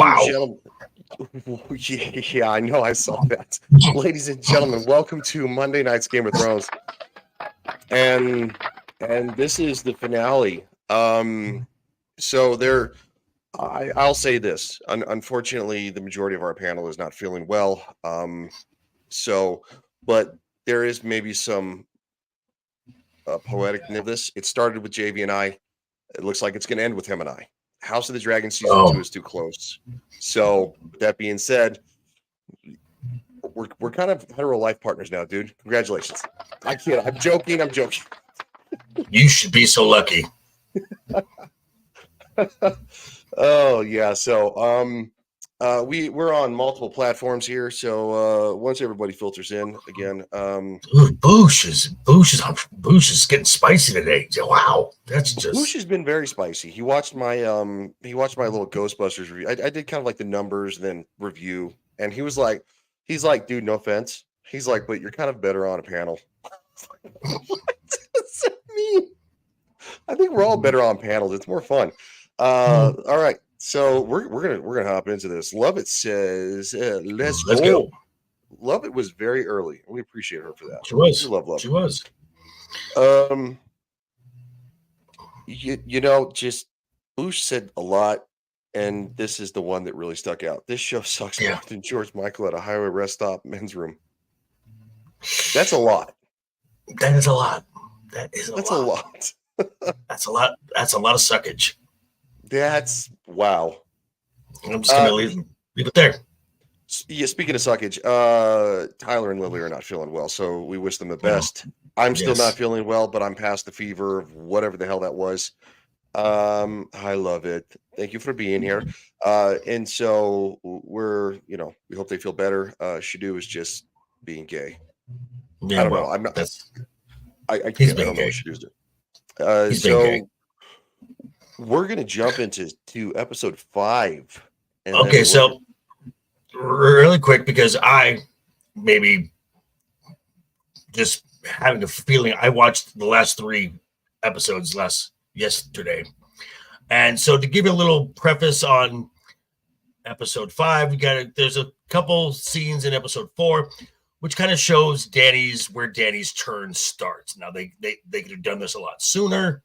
and Wow. gentlemen, yeah, I know, I saw that. Ladies and gentlemen, welcome to Monday night's Game of Thrones, and this is the finale. So I'll say this. Unfortunately, the majority of our panel is not feeling well. So, but there is maybe some poetic this. It started with JV and I. It looks like it's going to end with him and I. House of the Dragon season 2 Oh, is too close. So, with that being said, we're kind of hetero life partners now, dude. Congratulations. I kid. I'm joking. I'm joking. you should be so lucky. Oh yeah. So we're on multiple platforms here. So once everybody filters in again, Ooh, Boosh is getting spicy today. Wow, that's Bush just has been very spicy. He watched my little Ghostbusters review. I did kind of like the numbers then review, and he's like, dude, no offense. He's like, but you're kind of better on a panel. What does that mean? I think we're all better on panels. It's more fun. All right. So we're gonna hop into this. Love It says, let's let's go. go. Love It was very early. We appreciate her for that. She We was. love She It. was. Just Bush said a lot, and this is the one that really stuck out. This show sucks more Yeah. than George Michael at a highway rest stop men's room. That's a lot. That is a lot. That is a That's a lot. lot. That's a lot. That's a lot of suckage. That's wow. I'm just gonna leave it there. Yeah, speaking of suckage, Tyler and Lily are not feeling well, so we wish them the best. I'm still not Yes. feeling well, but I'm past the fever of whatever the hell that was. I love it. Thank you for being here. And so we hope they feel better. Shadu is just being gay. Yeah. I don't know. Well, I'm not. that's I he's can't. I being don't know what gay. Shadu's doing. He's being gay. So we're gonna jump into episode 5, and Okay, then so really quick because I maybe just having a feeling. I watched the last 3 episodes yesterday, and so to give you a little preface on episode 5, there's a couple scenes in episode 4 which kind of shows where Danny's turn starts. Now they could have done this a lot sooner,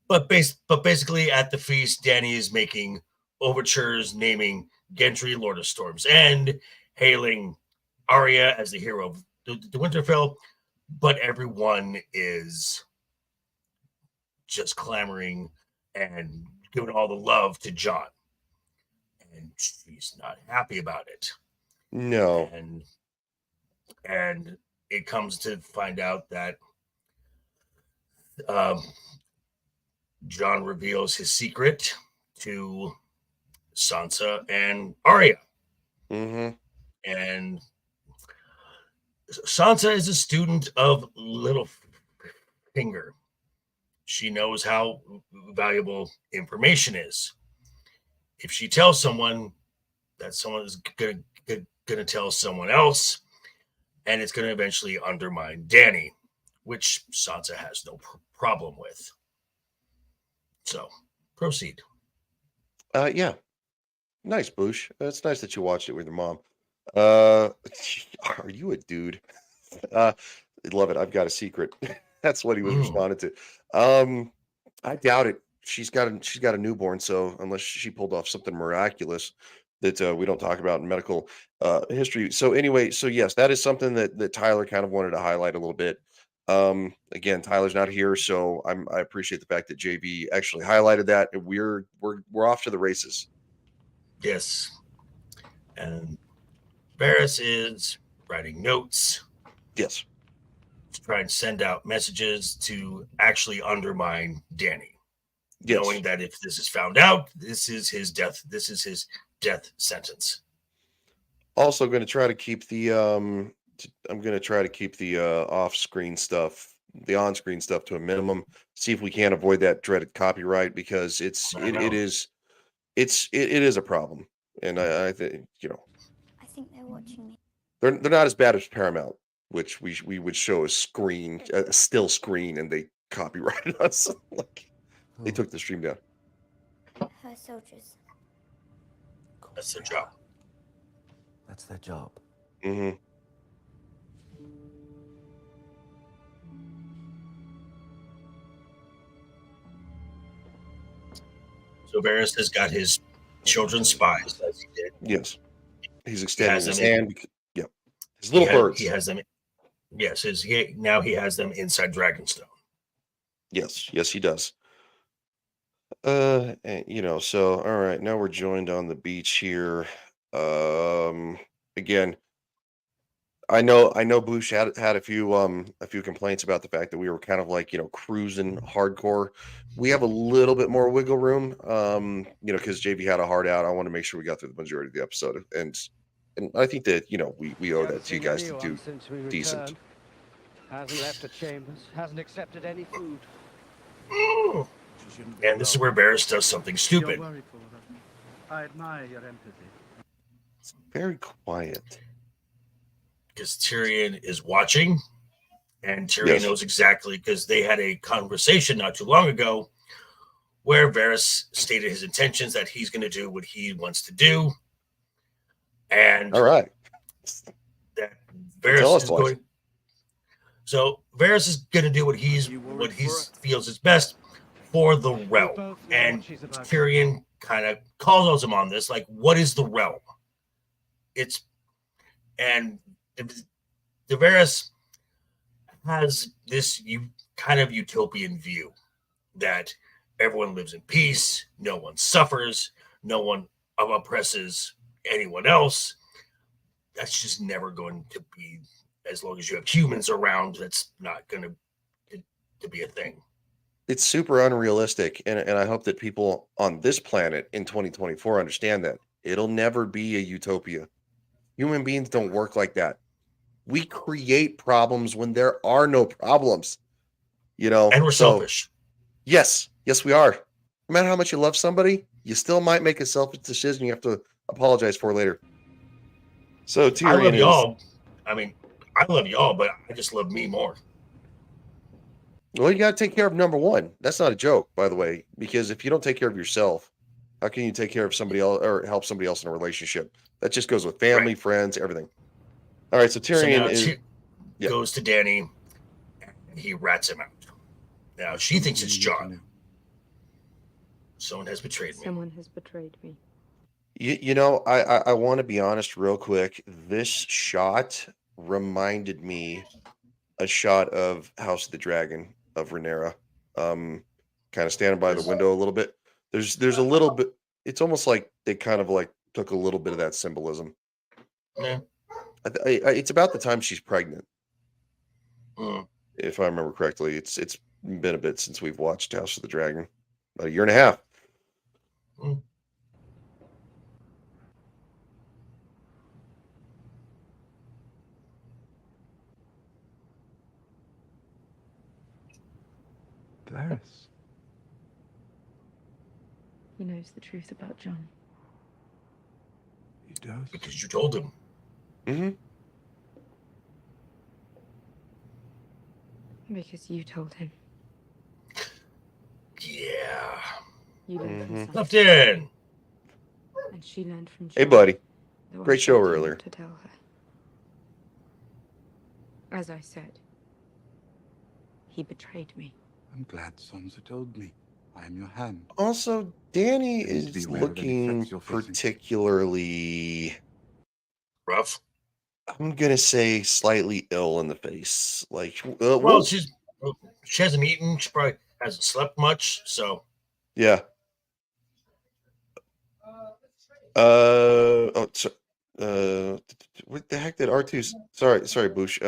but basically at the feast, Danny is making overtures naming Gendry Lord of Storm's End, hailing Arya as the hero of the Winterfell, but everyone is just clamoring and giving all the love to Jon, and she's not happy about it. no. And it comes to find out that Jon reveals his secret to Sansa and Arya. And Sansa is a student of Littlefinger. She knows how valuable information is. If she tells someone, that someone is going to tell someone else, and it's going to eventually undermine Danny, which Sansa has no problem with. So, proceed. Yeah. Nice, Boosh. It's nice that you watched it with your mom. Are you a dude? Love it. I've got a secret. That's what he was responding to. I doubt it. She's got a newborn, so unless she pulled off something miraculous that we don't talk about in medical history. So anyway, so yes, that is something that Tyler kind of wanted to highlight a little bit. Again, Tyler's not here, so I appreciate the fact that JV actually highlighted that. And we're off to the races. Yes. And Varys is writing notes. Yes. To try and send out messages to actually undermine Danny. Yes. Knowing that if this is found out, this is his death sentence. Also going to try to keep the off-screen stuff, the on-screen stuff to a minimum. See if we can't avoid that dreaded copyright, because it is a problem. And I think I think they're watching me. They're not as bad as Paramount, which we would show a still screen, and they copyrighted us. Like they took the stream down. Her soldiers. That's their job. That's their job. Hmm. So Varys has got his children's spies, as he did. Yes. He's He extending has his them. hand. Yeah. His little birds. He has them. Yes, now he has them inside Dragonstone. Yes. Yes, he does. And, so all right, now we're joined on the beach here. Again, I know Bush had a few complaints about the fact that we were kind of like, cruising hardcore. We have a little bit more wiggle room, because JV had a hard out. I want to make sure we got through the majority of the episode. And I think that, we owe that to you guys to do decent. Hasn't left the chambers, hasn't accepted any food. And this is where Varys does something stupid. You're worried for her. I admire your empathy. It's very quiet. Because Tyrion is watching, and Tyrion knows exactly, because they had a conversation not too long ago where Varys stated his intentions that he's going to do what he wants to do, and All right. that Varys is going. So Varys is going to do what he feels is best for the realm, and Tyrion kind of calls him on this, like, what is the realm? The Varys has this kind of utopian view that everyone lives in peace, no one suffers, no one oppresses anyone else. That's just never going to be, as long as you have humans around, that's not going to be a thing. It's super unrealistic, and I hope that people on this planet in 2024 understand that it'll never be a utopia. Human beings don't work like that. We create problems when there are no problems, And we're selfish. Yes, we are. No matter how much you love somebody, you still might make a selfish decision you have to apologize for later. So Tyrion, I love y'all. I mean, I love y'all, but I just love me more. Well, you got to take care of number one. That's not a joke, by the way, because if you don't take care of yourself, how can you take care of somebody else or help somebody else in a relationship? That just goes with family, friends, everything. All right, so Tyrion goes to Dany, and he rats him out. Now she thinks it's Jon. Someone has betrayed me. Someone has betrayed me. I want to be honest real quick. This shot reminded me a shot of House of the Dragon of Rhaenyra. Kind of standing by the window a little bit. There's a little bit. It's almost like they kind of like took a little bit of that symbolism. Yeah. It's about the time she's pregnant, if I remember correctly. It's been a bit since we've watched House of the Dragon, about a year and a half. Varys. He knows the truth about Jon. He does. Because you told him. Mm-hmm. Because you told him. Yeah. You learned from Sansa. Left in. And she learned from Jon. Hey, buddy. Though I Great show told you earlier. not to tell her. As I said, he betrayed me. I'm glad Sansa told me. I am your hand. Also, Dany You need to be is aware of any looking threats you're facing. particularly, Rough. I'm gonna say, slightly ill in the face. Like, Well, she hasn't eaten. She probably hasn't slept much. So yeah. What the heck did R2? Sorry, Bush.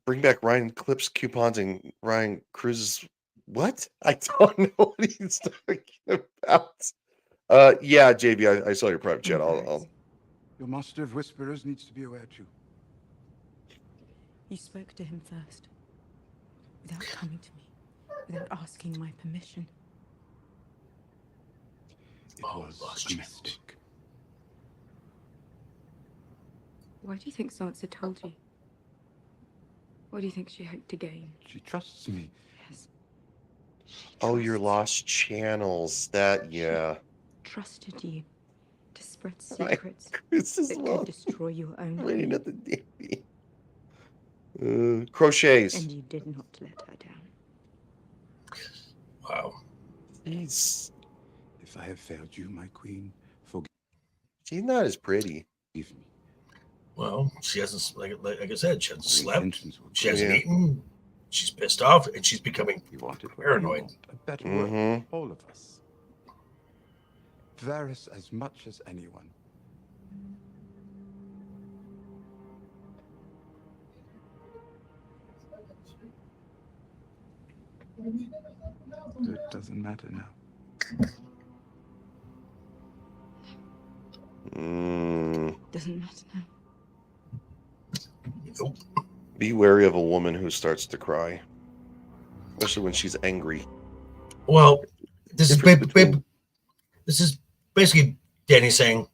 Bring back Ryan Clips coupons and Ryan Cruz's. What? I don't know what he's talking about. Yeah, JB, I saw your private chat. I'll. Your master of whisperers needs to be aware too. You spoke to him first. Without coming to me. Without asking my permission. It was a mistake. Why do you think Sansa told you? What do you think she hoped to gain? She trusts me. Yes. Oh, your lost channels. Yeah. Trusted you. to spread Right. secrets Chris as that well. could destroy your own Waiting queen. at the DB. Crochets. And you did not let her down. Wow. Jeez. If I have failed you, my queen, forgive She's not as pretty. me. Well, she hasn't, like I said, she hasn't My slept. intentions were She hasn't Yeah. eaten. She's pissed off, and she's becoming You wanted what paranoid. you want, a better world, Mhm. all of us. Varys as much as anyone. It doesn't matter now. Doesn't matter now. Nope. Be wary of a woman who starts to cry, especially when she's angry. Well, this is Difference between- this is basically Danny saying,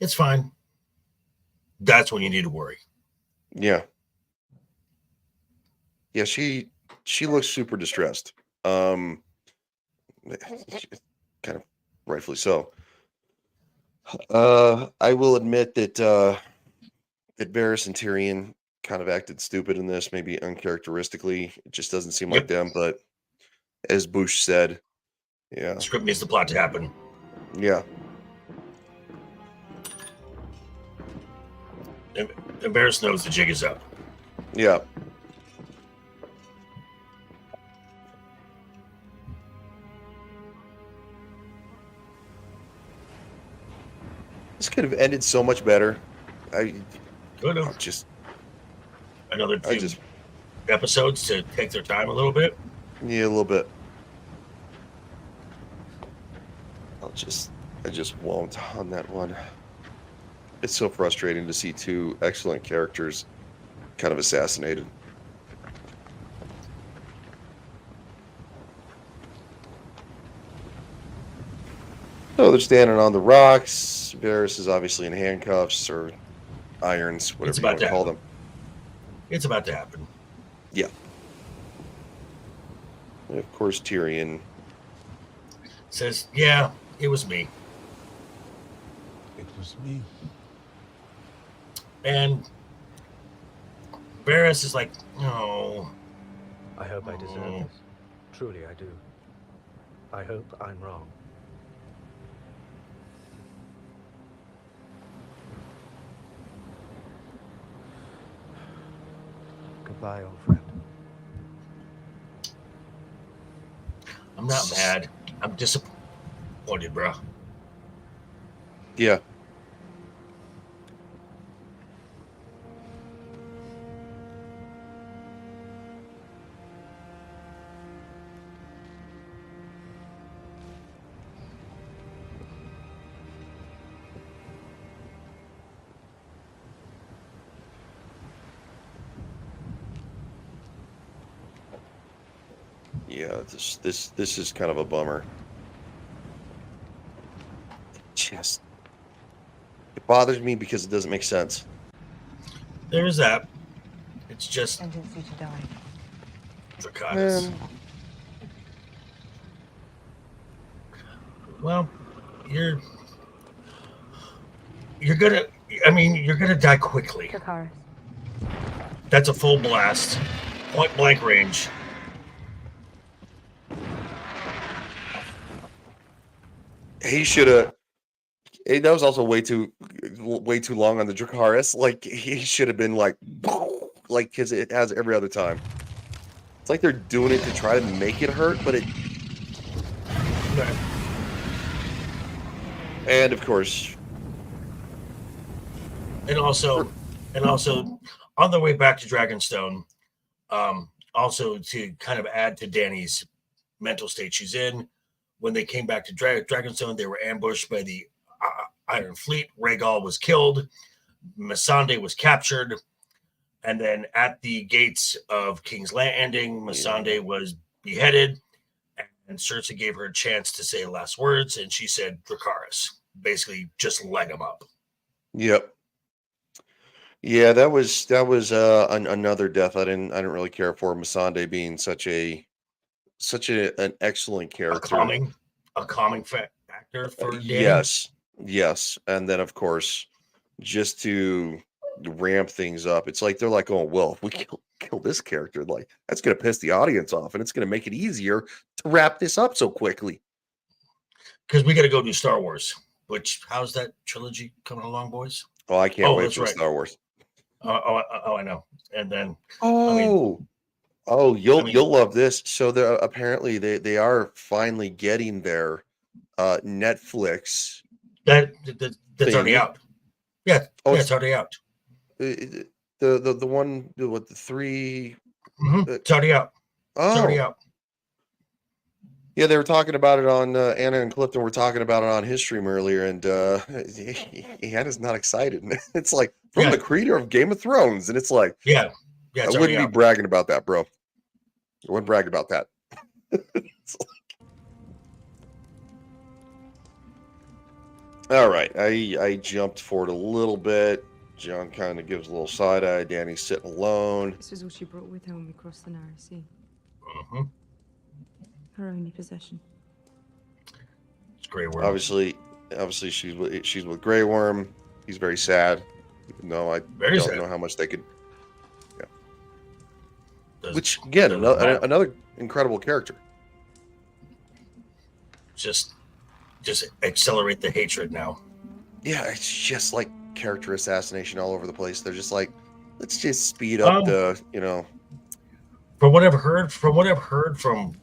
"It's fine." That's when you need to worry. Yeah. Yeah, she looks super distressed. Kind of rightfully so. I will admit that that Varys and Tyrion kind of acted stupid in this, maybe uncharacteristically. It just doesn't seem like them, but as Bush said, yeah. Script needs the plot to happen. Yeah. And Varys knows the jig is up. Yeah. This could have ended so much better. I Good. just Another I two just episodes to take their time a little bit. yeah, a little bit. I just won't on that one. It's so frustrating to see two excellent characters kind of assassinated. So they're standing on the rocks. Varys is obviously in handcuffs or irons, whatever It's you want about to to call happen. them. It's about to happen. Yeah. And of course, Tyrion. Says, "Yeah, it was me." It was me. And Varys is like, "No." I hope I deserve Oh. this. Truly, I do. I hope I'm wrong. Goodbye, old friend. I'm not mad. I'm disappointed, bro. Yeah. Yeah, this is kind of a bummer. Just it bothers me because it doesn't make sense. There's that. It's just Sentence you to die. Dracarys. Well, you're gonna. I mean, you're gonna die quickly. Dracarys. That's a full blast, point blank range. He should have. That was also way too long on the Dracarys. Like he should have been like because it has every other time. It's like they're doing it to try to make it hurt, but it. Right. And of course, And also on the way back to Dragonstone, also to kind of add to Dany's mental state she's in. When they came back to Dragonstone, they were ambushed by the Iron Fleet. Rhaegal was killed. Missandei was captured. And then at the gates of King's Landing, Missandei was beheaded. And Cersei gave her a chance to say last words. And she said, Dracarys. Basically, just leg him up. yep. Yeah, that was another death I didn't really care for. Missandei being such an excellent A character. calming factor for Dany. Yes, Yes, and then of course, just to ramp things up, it's like they're like, "Oh, well, if we kill this character, like that's gonna piss the audience off, and it's gonna make it easier to wrap this up so quickly." Because we got to go do Star Wars. Which how's that trilogy coming along, boys? Oh, I can't Oh, wait that's for the right. Star Wars. Oh, I know. And then Oh, I you'll mean love this. So they're apparently they are finally getting their Netflix that's already thing. out. Yeah, Oh, yeah, it's already out. the one what the three. It's already out. It's already Oh, out. yeah, they were talking about it on Anna and Clifton were talking about it on his stream earlier, and Anna's not excited. It's like from Yeah, the creator of Game of Thrones, and it's like yeah, I it's already wouldn't be out. bragging about that, bro. I wouldn't brag about that. All right, I jumped forward a little bit. John kind of gives a little side eye. Danny's sitting alone. This was all she brought with her when we crossed the narrow sea. Mm-hmm. Her only possession. It's Grey Worm. Obviously, she's with Grey Worm. He's very sad. No, I Very don't sad. know how much they could. Does- Which again, doesn't matter. another incredible character. just accelerate the hatred now. Yeah, it's just like character assassination all over the place. They're just like, let's just speed up the, From what I've heard from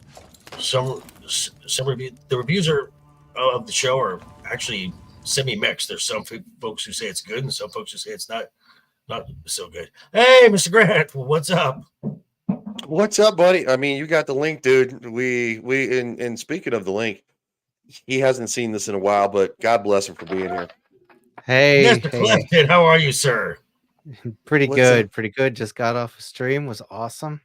some review, the reviews of the show are actually semi-mixed. There's some folks who say it's good and some folks who say it's not so good. Hey, Mr. Grant, what's up? What's up, buddy? I mean, you got the link, dude. We and speaking of the link, he hasn't seen this in a while, but God bless him for being here. Hey, Mr. hey, Clifton, how are you, sir? pretty What's up? good, pretty good. Just got off a stream, was awesome.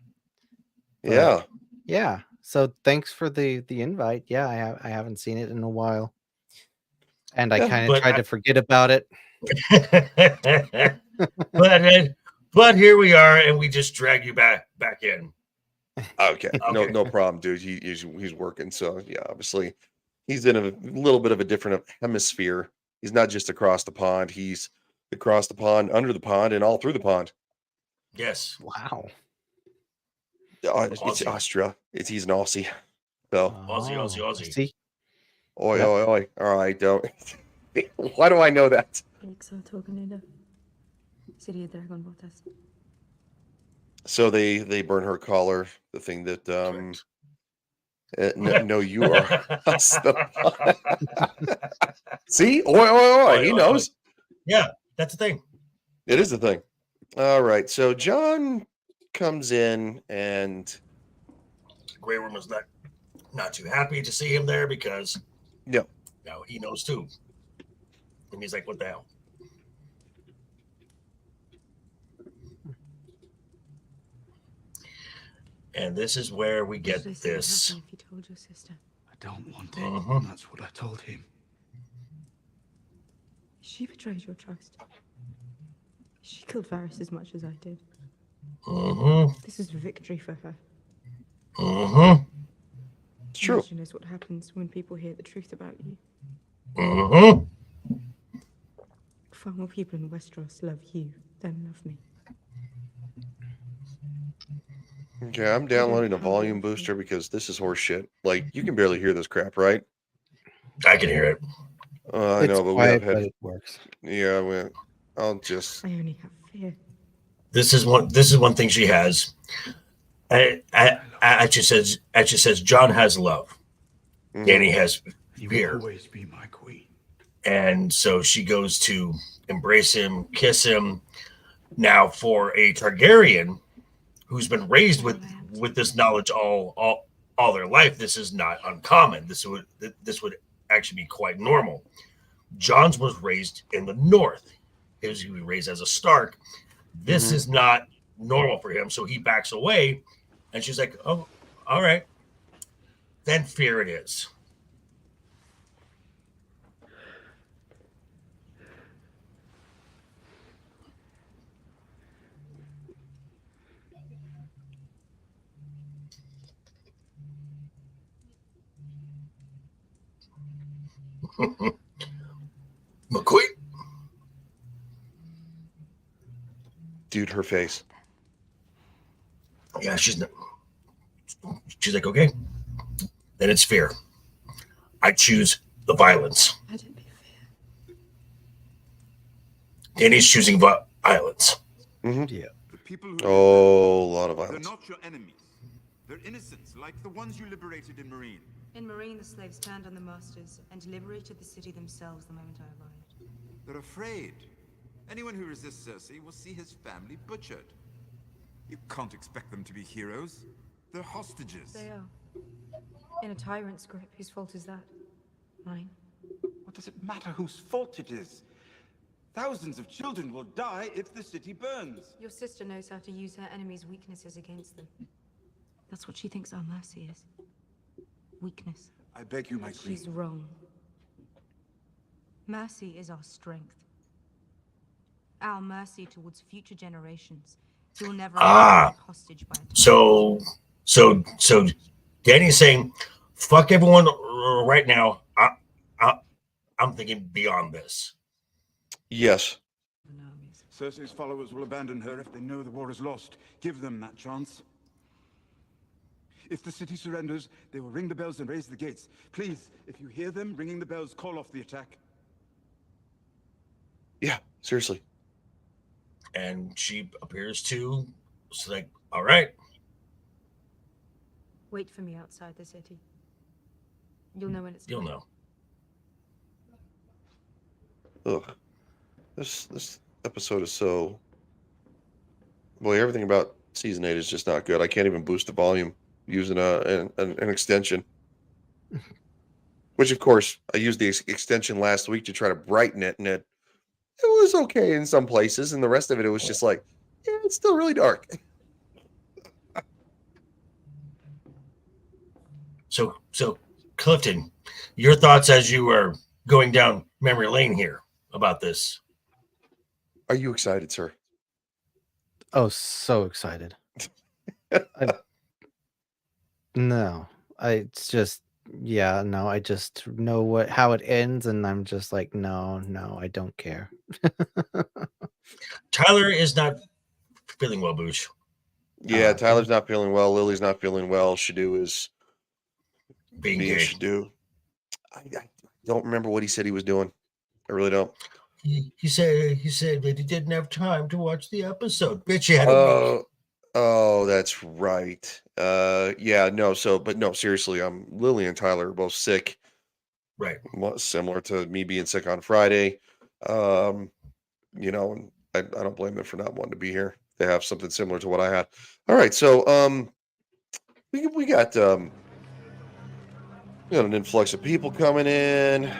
Yeah. Yeah. So thanks for the invite. Yeah, I haven't seen it in a while, and I Yeah, kind of but tried to forget about it. but here we are, and we just drag you back in. Okay. No, Okay. no problem, dude. He's working, so yeah. Obviously, he's in a little bit of a different hemisphere. He's not just across the pond. He's across the pond, under the pond, and all through the pond. Yes. Wow. It's Aussie. Austria. He's an Aussie. So, Aussie. See, oi, Yep. oi, oi. All right, don't. Why do I know that? So they burn her collar. The thing that Correct. no, you are across the pond. See, oi, oi, oi. He knows. Yeah, that's the thing. It is the thing. All right. So John comes in and Grey Worm was not too happy to see him there because yeah. now he knows too. And he's like, what the hell? And this is where we get this. If you told your sister, I don't want it. Mhm. That's what I told him. she betrayed your trust. She killed Varys as much as I did. Mm-hmm. This is victory for her. Mm-hmm. It's true. She knows what happens when people hear the truth about you. Mm-hmm. Far more people in Westeros love you than love me. Okay, I'm downloading a volume booster because this is horse shit. Like you can barely hear this crap, right? I can hear it. I it's know, but quiet, we have but head. it works. Yeah, I'll just. I only have fear. This is one thing she has. She says John has love. Mhm. Danny has You fear. will always be my queen. And so she goes to embrace him, kiss him. Now, for a Targaryen who's been raised with this knowledge all their life, this is not uncommon. This would actually be quite normal. John's was raised in the north. He was raised as a Stark. This is not normal for him, so he backs away. And she's like, "Oh, all right." Then fear it is. Dude, her face. Yeah, she's like, okay, then it's fear. I choose the violence. I don't be fear. Danny's choosing violence. Yeah. The people who Oh, a lot of they're violence. not your enemies. They're innocents, like the ones you liberated in Marine. In Marine, the slaves turned on the masters and liberated the city themselves the moment I arrived. They're afraid. Anyone who resists Cersei will see his family butchered. You can't expect them to be heroes. They're hostages. They are. In a tyrant's grip, whose fault is that? Mine. What does it matter whose fault it is? Thousands of children will die if the city burns. Your sister knows how to use her enemy's weaknesses against them. That's what she thinks our mercy is. Weakness. I beg you, my queen. She's wrong. Mercy is our strength. Our mercy towards future generations who will never be hostage by a So Danny's saying, fuck everyone right now. I'm thinking beyond this. Yes. Cersei's followers will abandon her if they know the war is lost. Give them that chance. If the city surrenders, they will ring the bells and raise the gates. Please, if you hear them ringing the bells, call off the attack. Yeah, seriously. And she appears to, it's like, all right. Wait for me outside the city. You'll know when it's You'll time. know. Ugh. This episode is so... Boy, everything about season 8 is just not good. I can't even boost the volume using an extension. Which, of course, I used the extension last week to try to brighten it, and it was okay in some places, and the rest of it was just like, yeah, it's still really dark. So Clifton, your thoughts as you were going down memory lane here about this? Are you excited, sir? Oh, so excited. It's just, yeah, no, I just know how it ends, and I'm just like, no, I don't care. Tyler is not feeling well, Boosh. Yeah, Tyler's not feeling well. Lily's not feeling well. Shadu is Being being gay. Shadu. I don't remember what he said he was doing. I really don't. He said that he didn't have time to watch the episode. Bitch, you had a week. Oh, that's right. Yeah, no. But no, seriously, Lily and Tyler are both sick. Right. Similar to me being sick on Friday. You know, and I don't blame them for not wanting to be here. They have something similar to what I had. All right, so we got an influx of people coming in.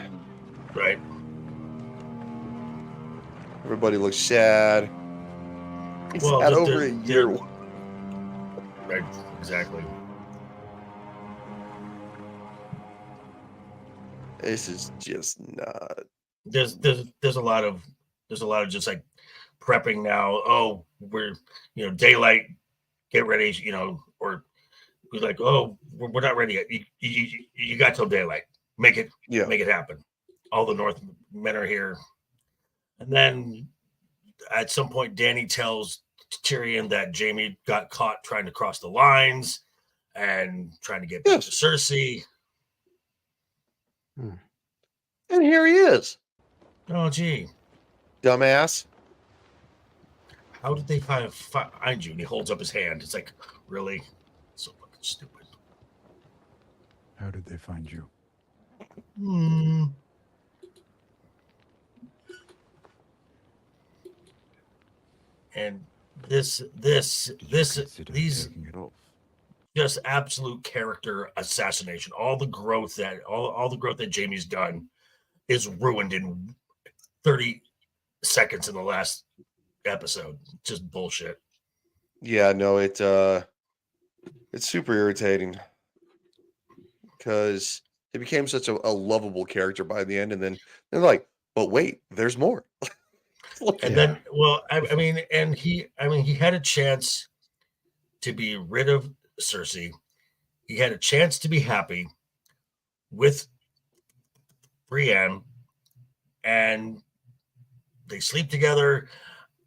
Right. Everybody looks sad. It's Well, had over a year. Right, exactly. This is just not. There's a lot of just like prepping now. Oh, we're daylight, get ready, or we're like, oh, we're not ready yet. You got till daylight. Make it happen. All the Northmen are here. And then at some point, Danny tells Tyrion that Jaime got caught trying to cross the lines and trying to get back to Cersei. And here he is. Oh, gee. Dumbass. How did they find you? And he holds up his hand. It's like, really? So fucking stupid. How did they find you? And these just absolute character assassination. All the growth that Jaime's done is ruined in 30 seconds in the last episode. Just bullshit. Yeah, no, it's super irritating because he became such a lovable character by the end, and then they're like, but wait, there's more. Then, well, I mean, he had a chance to be rid of Cersei. He had a chance to be happy with Brienne, and they sleep together.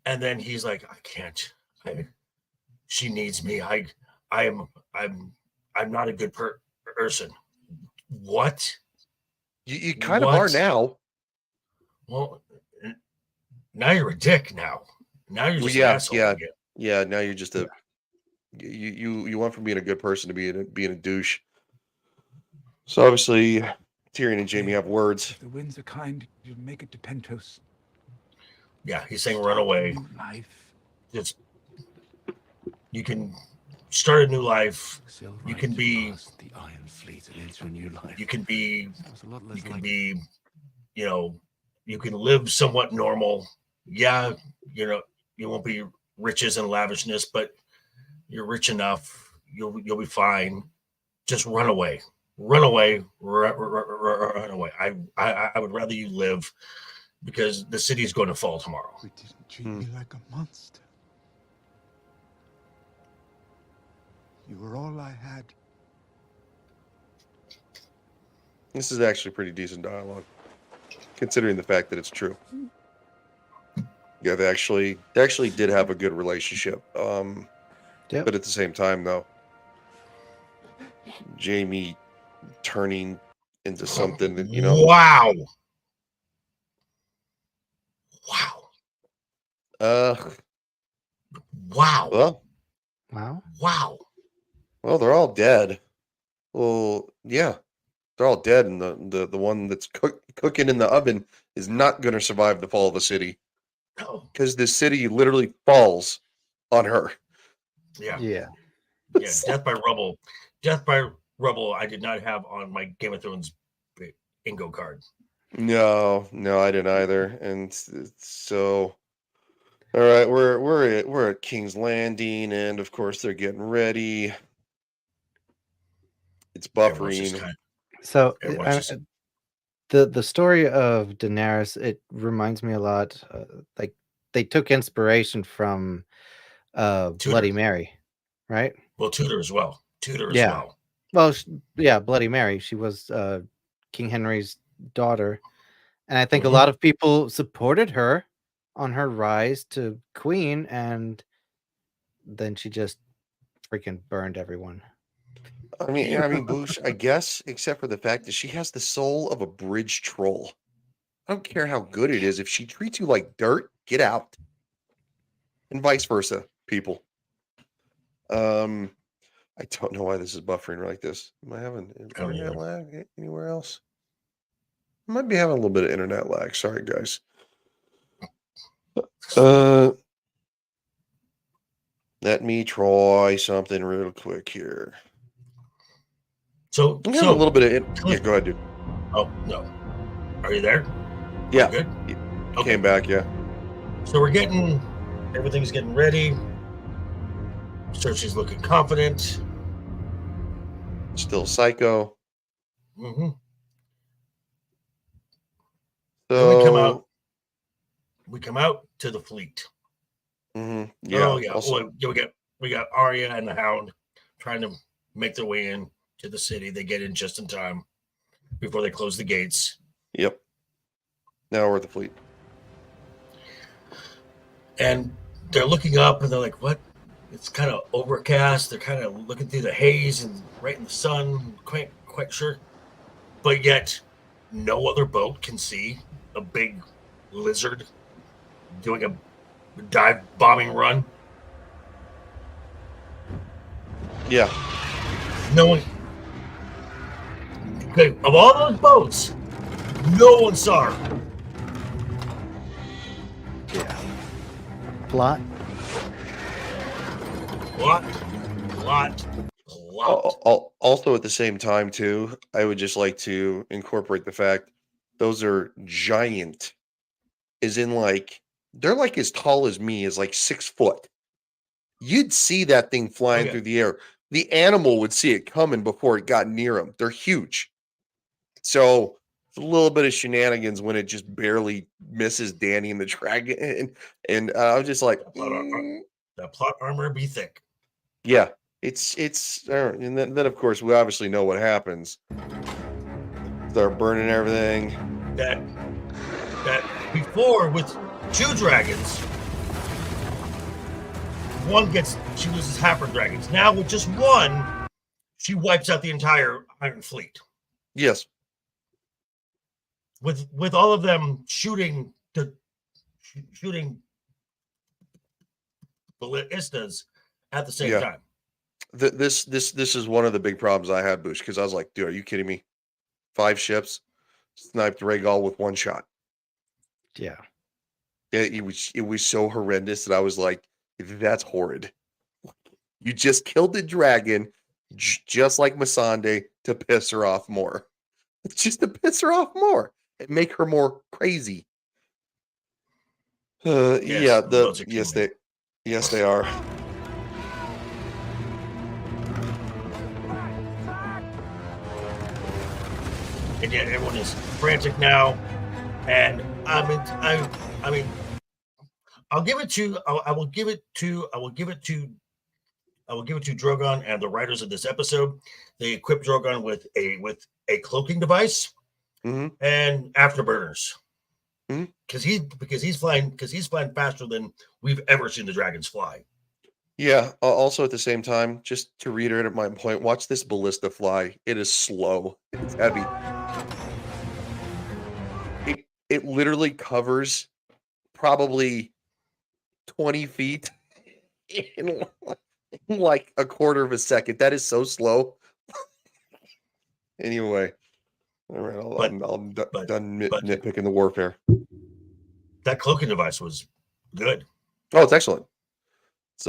And then he's like, I can't. She needs me. I'm not a good person. What? You kind of are now. Well, now you're a dick. Now you're just an asshole again. Yeah. Now you're just you went from being a good person to being a douche. So obviously, Tyrion and Jaime have words. If the winds are kind, you'll make it to Pentos. Yeah, he's saying run away. Life. Just you can start a new life. You can be the Iron Fleet and enter a new life. You can be. You know, you can live somewhat normal. Yeah, you won't be riches and lavishness, but you're rich enough. You'll be fine. Just run away. Run away. Run away. I would rather you live because the city is going to fall tomorrow. We didn't treat me like a monster. You were all I had. This is actually pretty decent dialogue, considering the fact that it's true. Yeah, they actually did have a good relationship. Yep. But at the same time, though, Jaime turning into something that Wow. Wow. Well, they're all dead. Well, yeah, they're all dead, and the one that's cooking in the oven is not going to survive the fall of the city. No, because the city literally falls on her. Yeah. Death by rubble. Death by rubble. I did not have on my Game of Thrones bingo card. No, I didn't either. And so, all right, we're at King's Landing, and of course they're getting ready. It's buffering. So the story of Daenerys, it reminds me a lot. Like they took inspiration from Bloody Mary, right? Well, Tudor as well. Well, Bloody Mary. She was King Henry's daughter, and I think a lot of people supported her on her rise to queen, and then she just freaking burned everyone. I mean, Boosh, I guess, except for the fact that she has the soul of a bridge troll. I don't care how good it is. If she treats you like dirt, get out. And vice versa, people. I don't know why this is buffering like this. Am I having internet lag anywhere else? I might be having a little bit of internet lag. Sorry, guys. Let me try something real quick here. So a little bit of it. Yeah, go ahead, dude. Oh no, are you there? Yeah, good. Okay. Came back. Yeah. So everything's getting ready. Cersei's looking confident. Still psycho. Mm-hmm. So we come out to the fleet. Mm-hmm. Yeah. Oh yeah. Also, we got Arya and the Hound trying to make their way in to the city. They get in just in time before they close the gates. Yep. Now we're at the fleet. And they're looking up and they're like, what? It's kind of overcast. They're kind of looking through the haze and right in the sun, quite sure. But yet no other boat can see a big lizard doing a dive bombing run. Yeah. No one. Okay, of all those boats, no one saw her. Yeah. Plot. Also, at the same time, too, I would just like to incorporate the fact those are giant, as in they're like as tall as me, is like 6 foot. You'd see that thing flying through the air. The animal would see it coming before it got near them. They're huge. So it's a little bit of shenanigans when it just barely misses Danny and the dragon. And I was just like, that plot armor be thick. Yeah, it's and then of course we obviously know what happens. Start burning everything. That before with 2 dragons, one she loses half her dragons. Now with just one, she wipes out the entire Iron Fleet. Yes. With all of them shooting ballistas at the same time. This is one of the big problems I had, Bush, because I was like, dude, are you kidding me? 5 ships sniped Rhaegal with 1 shot. Yeah. It was so horrendous that I was like, that's horrid. You just killed the dragon, just like Missandei, to piss her off more. Just to piss her off more and make her more crazy. Yes, they are. And yet everyone is frantic now. And I mean, I will give it to Drogon and the writers of this episode. They equipped Drogon with a cloaking device and afterburners. Because he's flying faster than we've ever seen the dragons fly. Yeah. Also, at the same time, just to reiterate my point, watch this ballista fly. It is slow. It's heavy. It literally covers probably 20 feet in like a quarter of a second. That is so slow. Anyway, all right, I'm done nitpicking the warfare. That cloaking device was good. Oh, it's excellent. It's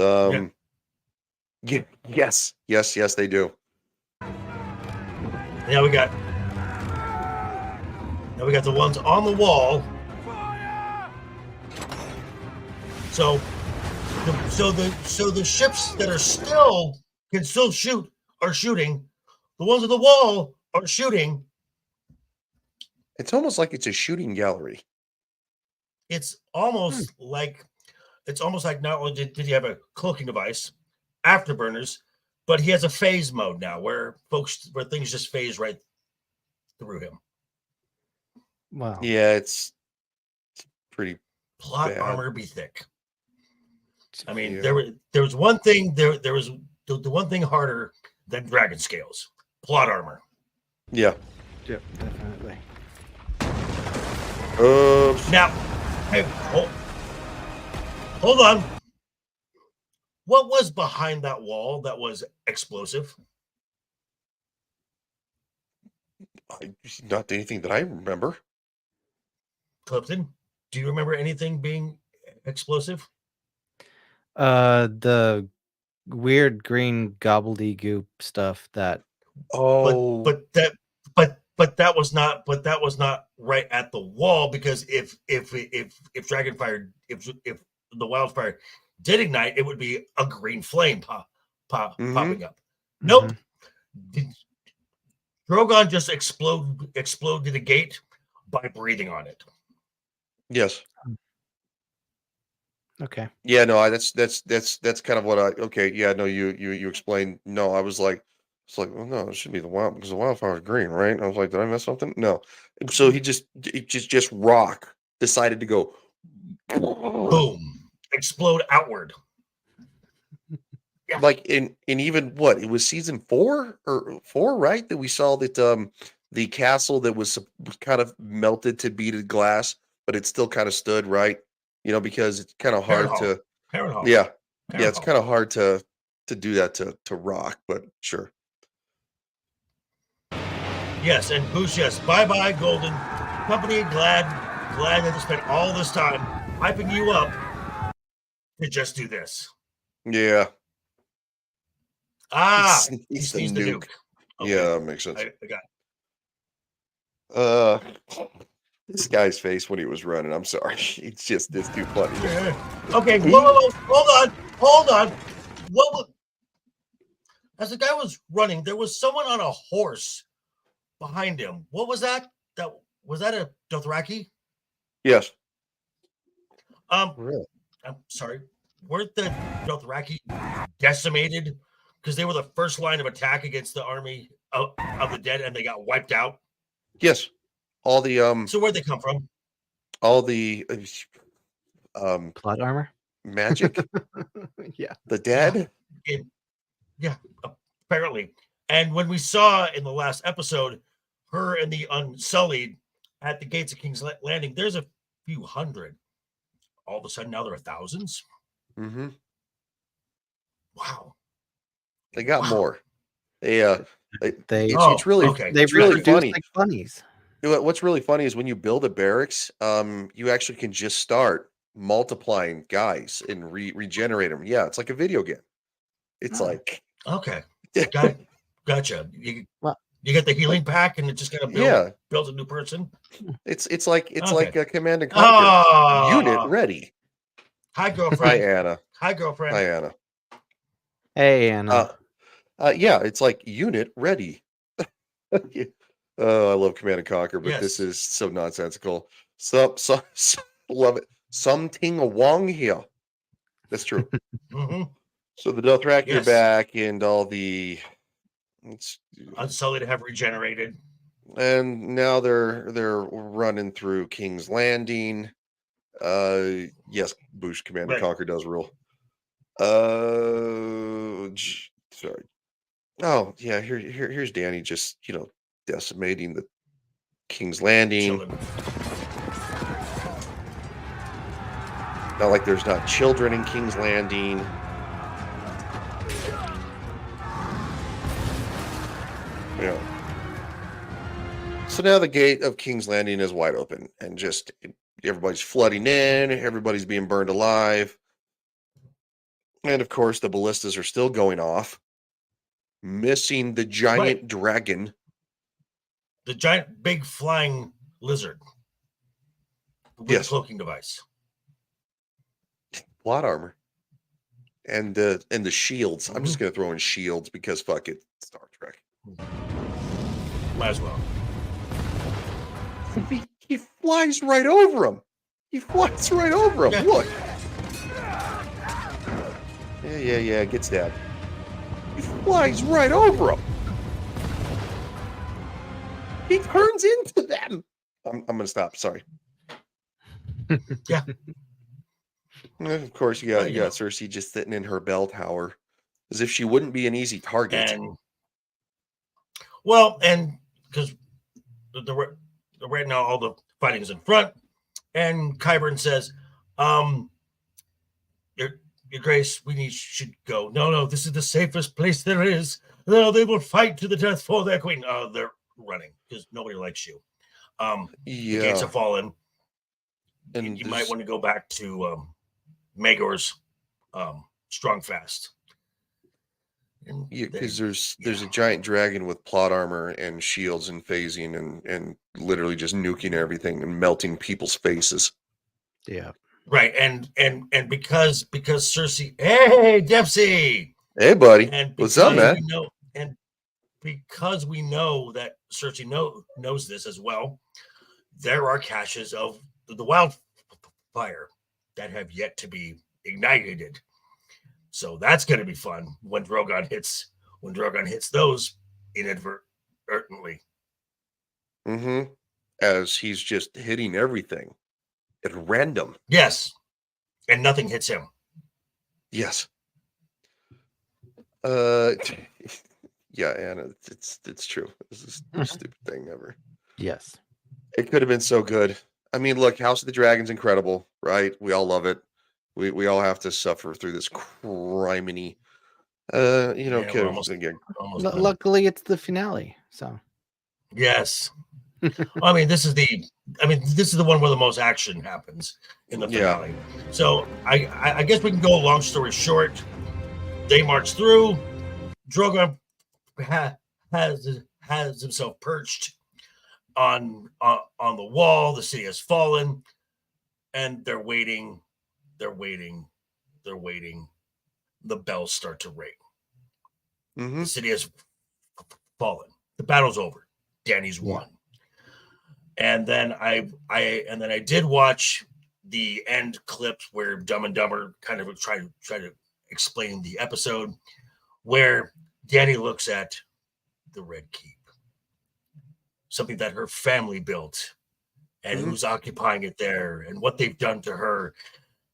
yes, they do. Now we got the ones on the wall. So the ships that can still shoot are shooting. The ones on the wall are shooting. It's almost like it's a shooting gallery. It's almost like not only did he have a cloaking device, afterburners, but he has a phase mode now where things just phase right through him. Wow. Yeah, it's pretty plot bad. Armor be thick. I mean, there was one thing there was the one thing harder than dragon scales. Plot armor. Yeah. Yep, definitely. Now, hey, hold on. What was behind that wall that was explosive? Not anything that I remember. Clifton, do you remember anything being explosive? The weird green gobbledygook stuff that. Oh, but that was not right at the wall, because if Dragonfire if the wildfire did ignite, it would be a green flame popping up. Nope. Drogon just exploded a gate by breathing on it. Yes. Okay. Yeah, no, that's kind of what okay, yeah, no, you explained. No, I was like, it's like, well, no, it should be the wild, because the wildfire is green, right? And I was like, did I miss something? No. So he just rock decided to go boom, explode outward. Yeah. Like in even what, it was season 4 or 4, right? That we saw that the castle that was kind of melted to beaded glass, but it still kind of stood, right? You know, because it's kind of hard to it's kind of hard to do that to rock, but sure. Yes, and Boosh, yes, bye Golden Company. Glad that they spent all this time hyping you up to just do this. Yeah. He sees the nuke. Okay. Yeah, that makes sense. I got it. This guy's face when he was running, I'm sorry. It's too funny. Okay, whoa, hold on. What? As the guy was running, there was someone on a horse behind him. What was that? Was that a Dothraki? Yes. Really? I'm sorry. Weren't the Dothraki decimated because they were the first line of attack against the army of the dead, and they got wiped out? Yes. All the So where'd they come from? all the plot armor? magic, Yeah. the dead. Yeah, apparently. And when we saw in the last episode, her and the Unsullied at the gates of King's Landing, there's a few hundred. All of a sudden, now there are thousands. Mm-hmm. Wow. They got Wow. more. They They it's really okay. they it's really reproduce funny. like bunnies. What's really funny is when you build a barracks, you actually can just start multiplying guys and regenerate them. Yeah, it's like a video game. It's Oh. like Okay. Gotcha. You Well, get the healing pack and it just kind of builds a new person. it's like Okay. a Command and Conquer unit Ah, ready. hi, Hi girlfriend. Anna. Hi, girlfriend. Hi Anna. hey, Anna. Yeah, it's like unit ready. Yeah. Oh, I love Command and Conquer, but this Yes. is so nonsensical. So love it. Something wrong here. That's true. hmm So the Dothraki are Yes. back, and all the Unsullied have regenerated. and now they're running through King's Landing. Yes, Boosh Command and Right. Conquer does rule. Sorry. Oh yeah, here's Danny just decimating the King's Landing. Chilling. Not like there's not children in King's Landing. Yeah. So now the gate of King's Landing is wide open, and just everybody's flooding in. Everybody's being burned alive, and of course the ballistas are still going off, missing the giant dragon. The giant, big flying lizard with Yes. a cloaking device. Plot armor. And the shields. I'm just gonna throw in shields because fuck it, Star Trek. Might as well. He flies right over him. He flies right over him. Yeah. Look. Yeah. Get stabbed. He flies right over him. He turns into them. I'm gonna stop. Sorry. Yeah. And of course, you got Cersei just sitting in her bell tower, as if she wouldn't be an easy target. And because the right now all the fighting's in front, and Qyburn says, Your Grace, should go. No, this is the safest place there is. No, they will fight to the death for their queen. They're running because nobody likes you. The gates have fallen. And you might want to go back to Maegor's strong fast. Yeah, because there's a giant dragon with plot armor and shields and phasing and literally just nuking everything and melting people's faces. Yeah. Right, and because Cersei, hey Dempsey, hey buddy, and what's up, man? Because we know that Cersei knows this as well, there are caches of the wildfire that have yet to be ignited. So that's going to be fun when Drogon hits those inadvertently. Mm-hmm. As he's just hitting everything at random. Yes, and nothing hits him. Yes. Yeah, Anna, it's true. This is the stupid thing ever. Yes. It could have been so good. I mean, look, House of the Dragon's incredible, right? We all love it. We all have to suffer through this criminy. Luckily, it's the finale. So. Yes. I mean, this is the one where the most action happens in the finale. Yeah. So I guess we can go. Long story short, they march through. Drogon has himself perched on the wall. The city has fallen, and they're waiting. The bells start to ring. Mm-hmm. The city has fallen. The battle's over. Dany's won. And then I did watch the end clips where Dumb and Dumber kind of try to explain the episode, where Dany looks at the Red Keep, something that her family built, and who's occupying it there, and what they've done to her.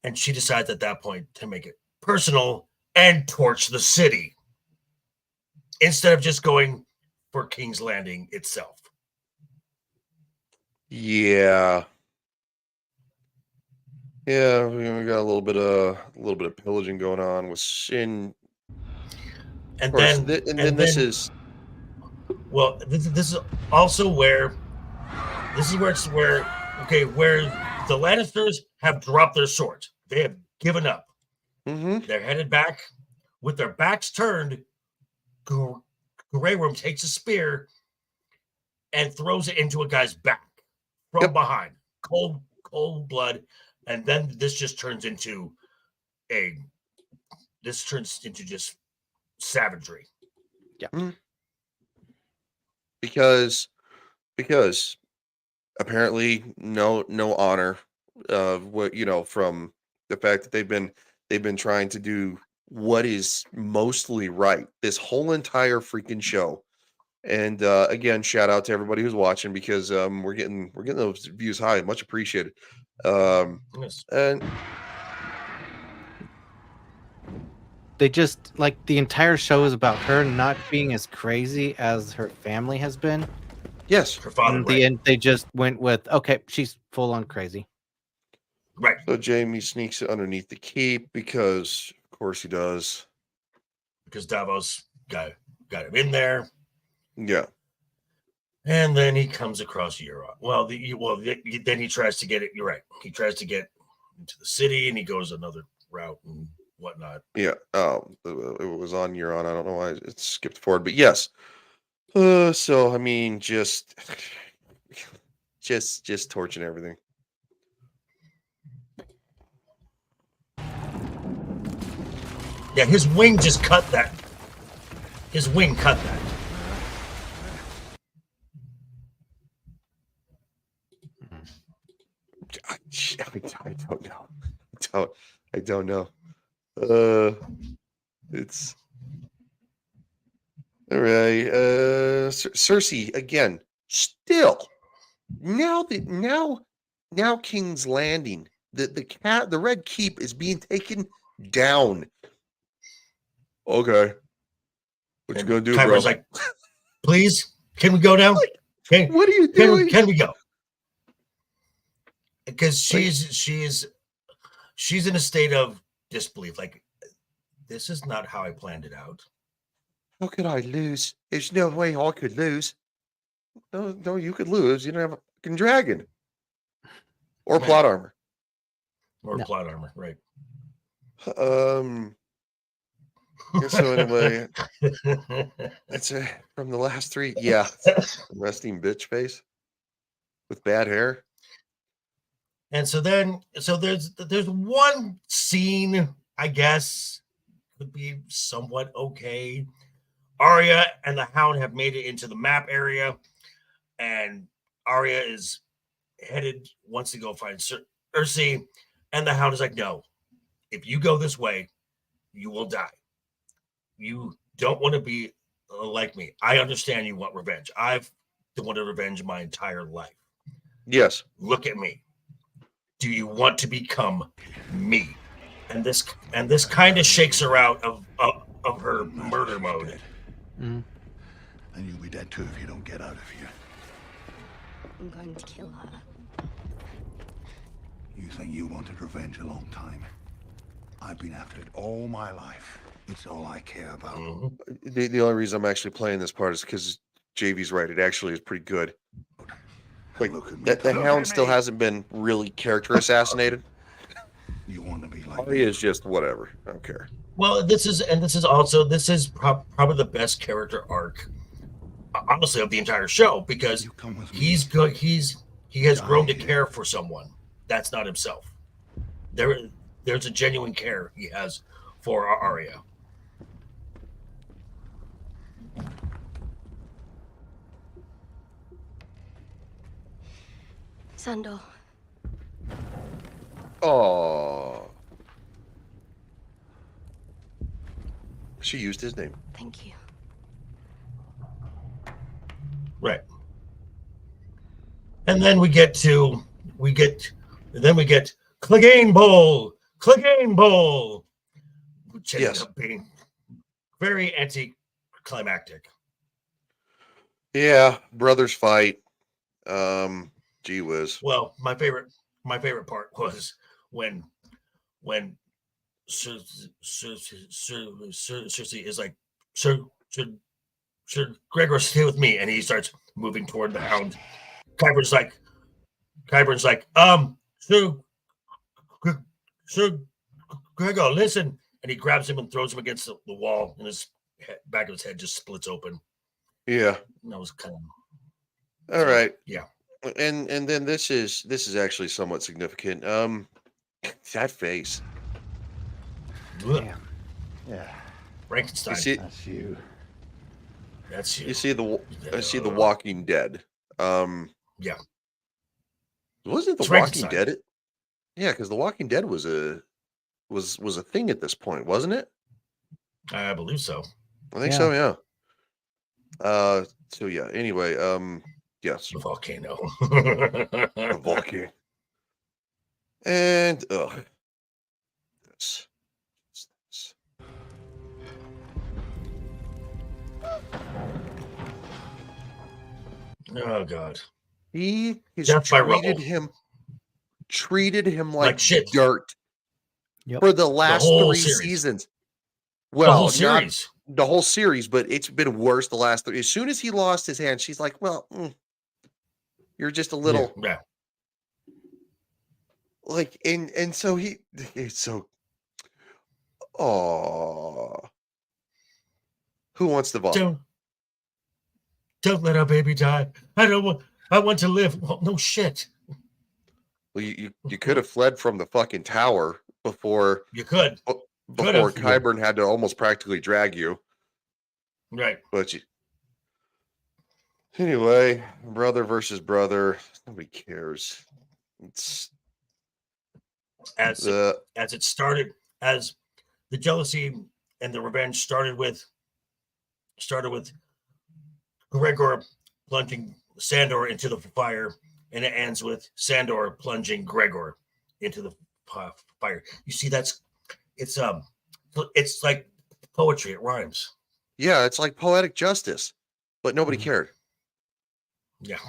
And she decides at that point to make it personal and torch the city instead of just going for King's Landing itself. Yeah. Yeah, we got a little bit of pillaging going on with Shin. And course, then this is well, this is also where it's where the Lannisters have dropped their swords. They have given up. Mm-hmm. They're headed back with their backs turned. Gregory takes a spear and throws it into a guy's back from behind. Cold blood. And then this just turns into just savagery. Yeah. Mm-hmm. Because apparently no honor what from the fact that they've been trying to do what is mostly right this whole entire freaking show. And again, shout out to everybody who's watching because we're getting those views high, much appreciated. Yes. And they just like the entire show is about her not being as crazy as her family has been. yes, Her father. In the end, they just went with, okay, she's full on crazy. Right. So Jamie sneaks underneath the keep because, of course, he does. Because Davos got him in there. Yeah. And then he comes across Euron. Then he tries to get it. You're right. He tries to get into the city, and he goes another route and whatnot. Yeah. It was on Euron. I don't know why it skipped forward, but yes. So I mean, just torching everything. Yeah, his wing just cut that. His wing cut that. I don't know. It's all right. Cersei again. Still, now King's Landing. The Red Keep is being taken down. Okay, what you gonna do, Kyber's bro? like, please, can we go now? What are you doing? Can we go? Because she's in a state of disbelief. Like, this is not how I planned it out. How could I lose? There's no way I could lose. No, you could lose. You don't have a fucking dragon or plot armor. Or plot armor, right? So anyway, that's from the last three. Yeah, resting bitch face with bad hair. And so there's one scene, I guess, could be somewhat okay. Arya and the Hound have made it into the map area, and Arya is wants to go find Cersei, and the Hound is like, no, if you go this way, you will die. You don't want to be like me. I understand you want revenge. I've wanted revenge my entire life. Yes. Look at me. Do you want to become me? And this kind of shakes her out of her murder mode. And you'll be dead too if you don't get out of here. I'm going to kill her. You think you wanted revenge a long time. I've been after it all my life. It's all I care about. Mm-hmm. The only reason I'm actually playing this part is because JV's right. It actually is pretty good. Like the Hound still hasn't been really character assassinated. You want to be like Arya is just whatever. I don't care. Well, this is probably the best character arc, honestly, of the entire show, because he's good. He has grown to care for someone that's not himself. There's a genuine care he has for Arya. Sandor. Oh. She used his name. Thank you. Right. And then we get Clegane Bowl, clicking bowl, which ended Yes. up being very anticlimactic. Yeah, brothers fight. Gee whiz. Well, my favorite part was when Cersei is like, Sir Gregor, stay with me, and he starts moving toward the hound. Qyburn's like, Sir Gregor, listen, and he grabs him and throws him against the wall, and his back of his head just splits open. Yeah. And that was kind of all right. Yeah. And then this is actually somewhat significant. That face. Damn. Yeah, Frankenstein. You see, that's you. That's you. you see I see the Walking Dead. Yeah. Wasn't It's the Walking Frankenstein. Dead? Yeah, because the Walking Dead was a thing at this point, wasn't it? I believe so. I think so. Yeah. So yeah. Anyway. Yes. The volcano. The volcano. And this. Oh God. He has Death by treated him like shit. dirt Yep. for the last whole 3 series. seasons. The Well, whole not series. the whole series, but it's been worse the last 3. As soon as he lost his hand, she's like, "Well, you're just a little Yeah. like," and so it's so. Oh, who wants to vomit? Don't let our baby die. I want to live. Well, no shit. Well, you could have fled from the fucking tower before You could. before Could've. Qyburn had to almost practically drag you. Right. But anyway, brother versus brother. Nobody cares. It's As it started, as the jealousy and the revenge started with Gregor plunging Sandor into the fire, and it ends with Sandor plunging Gregor into the fire. You see, it's like poetry. It rhymes. yeah, it's like poetic justice, but nobody cared. Yeah.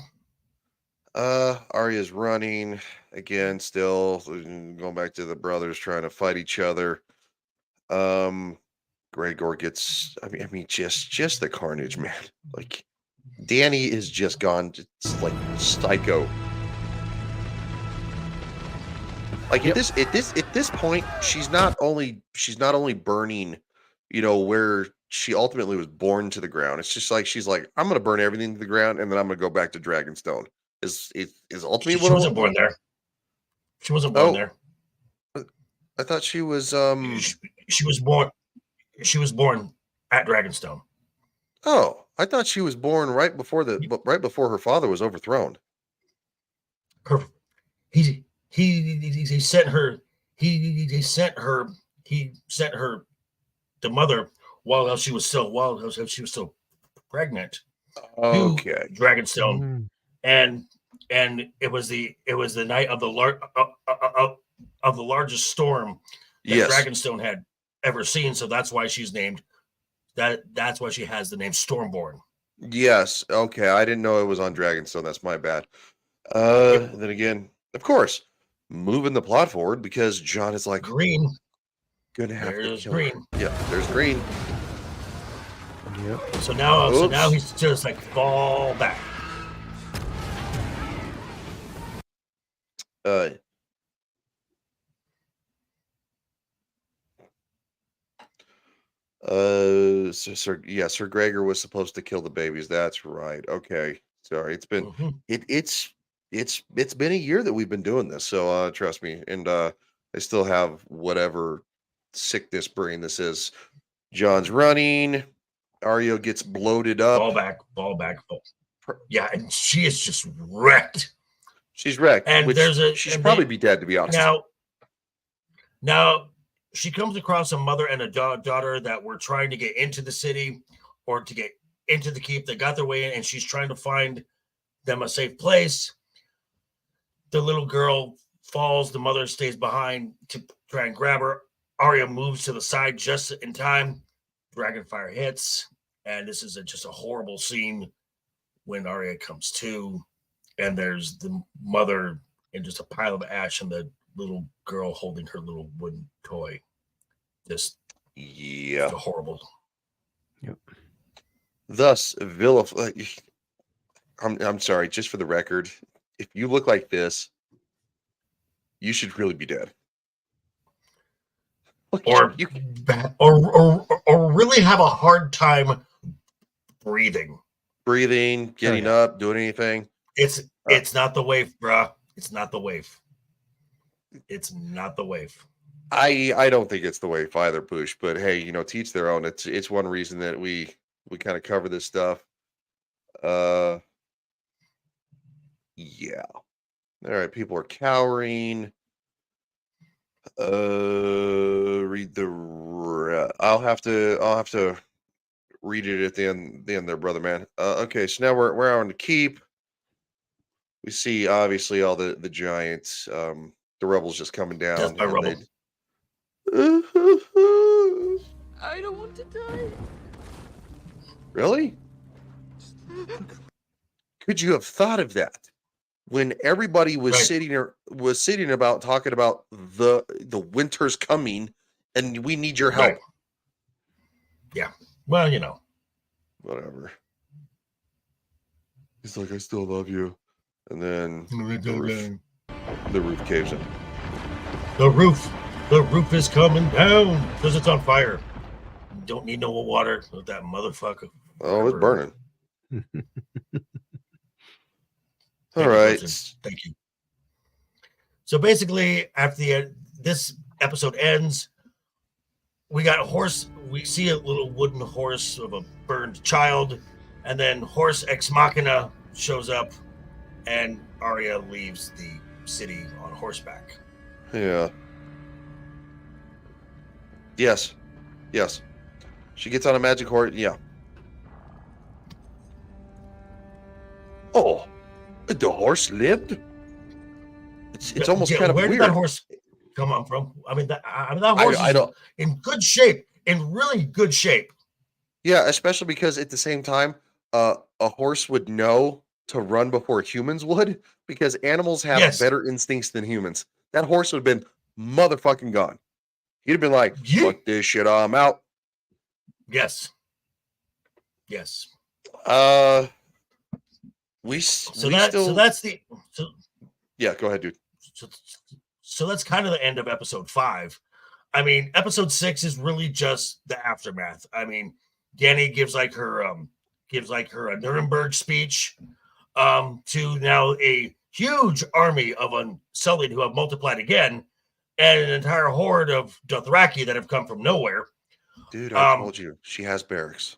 Arya's running again, still going back to the brothers trying to fight each other. Gregor gets, I mean, just the carnage, man. Like, Danny is just gone, just like psycho. Like at this point, she's not only burning, where she ultimately was born to the ground. It's just like she's like, I'm gonna burn everything to the ground, and then I'm gonna go back to Dragonstone. Is ultimately She wasn't born there. She wasn't born there. I thought she was. She was born. She was born at Dragonstone. Oh, I thought she was born right before her father was overthrown. He sent her. He sent her the mother while she was still pregnant. Okay. To Dragonstone, and it was the night of the largest storm that Yes. Dragonstone had ever seen. So that's why she's named that. That's why she has the name Stormborn. Yes. Okay. I didn't know it was on Dragonstone. That's my bad. Yep. Then again, of course, moving the plot forward because John is like, Green. gonna have There's to kill Green. her. Yeah, there's Green. Yep. So now he's just like fall back. Sir Mm-hmm. Gregor was supposed to kill the babies. That's right. Okay. Sorry. It's been it's been a year that we've been doing this, so trust me. And I still have whatever sickness brain this is. John's running. Arya gets bloated up. Ball back. Yeah, and she is just wrecked. She's wrecked. And she should probably be dead, to be honest. Now she comes across a mother and a daughter that were trying to get into the city or to get into the keep. They got their way in, and she's trying to find them a safe place. The little girl falls. The mother stays behind to try and grab her. Arya moves to the side just in time. Dragonfire hits, and this is just a horrible scene when Arya comes to, and there's the mother in just a pile of ash and the little girl holding her little wooden toy. Just horrible. Yep. Thus, I'm sorry, just for the record, if you look like this, you should really be dead. Look, Or really have a hard time breathing. Getting up, doing anything. It's not the wave, bruh. It's not the wave. It's not the wave. I don't think it's the wave either, Push. But hey, teach their own. It's one reason that we kind of cover this stuff. Yeah. All right, people are cowering. Read the. I'll have to read it at the end there, brother man. Okay, so now we're on the keep. We see obviously all the giants. The rebels just coming down. Death by rubble. I don't want to die. Really? Could you have thought of that when everybody was sitting about talking about the winter's coming and we need your help? Right. Yeah. Well, whatever. He's like, I still love you, and then the roof caves in. The roof is coming down because it's on fire. Don't need no water with that motherfucker. Oh, it's burning. All right. Thank you. So basically, after this episode ends, we got a horse. We see a little wooden horse of a burned child, and then Horse Ex Machina shows up, and Arya leaves the city on horseback. Yeah. Yes. She gets on a magic horse. Yeah. Oh, the horse lived? It's almost kind of where weird. Where did that horse come on from? I mean, that horse is in good shape, in really good shape. Yeah, especially because at the same time, a horse would know to run before humans would, because animals have better instincts than humans. That horse would have been motherfucking gone. He'd have been like, fuck this shit, I'm out. Yes. Yeah, go ahead, dude. So that's kind of the end of episode 5. I mean, episode 6 is really just the aftermath. I mean, Dany gives her a Nuremberg speech to now a huge army of Unsullied who have multiplied again, and an entire horde of Dothraki that have come from nowhere. Dude, I told you, she has barracks.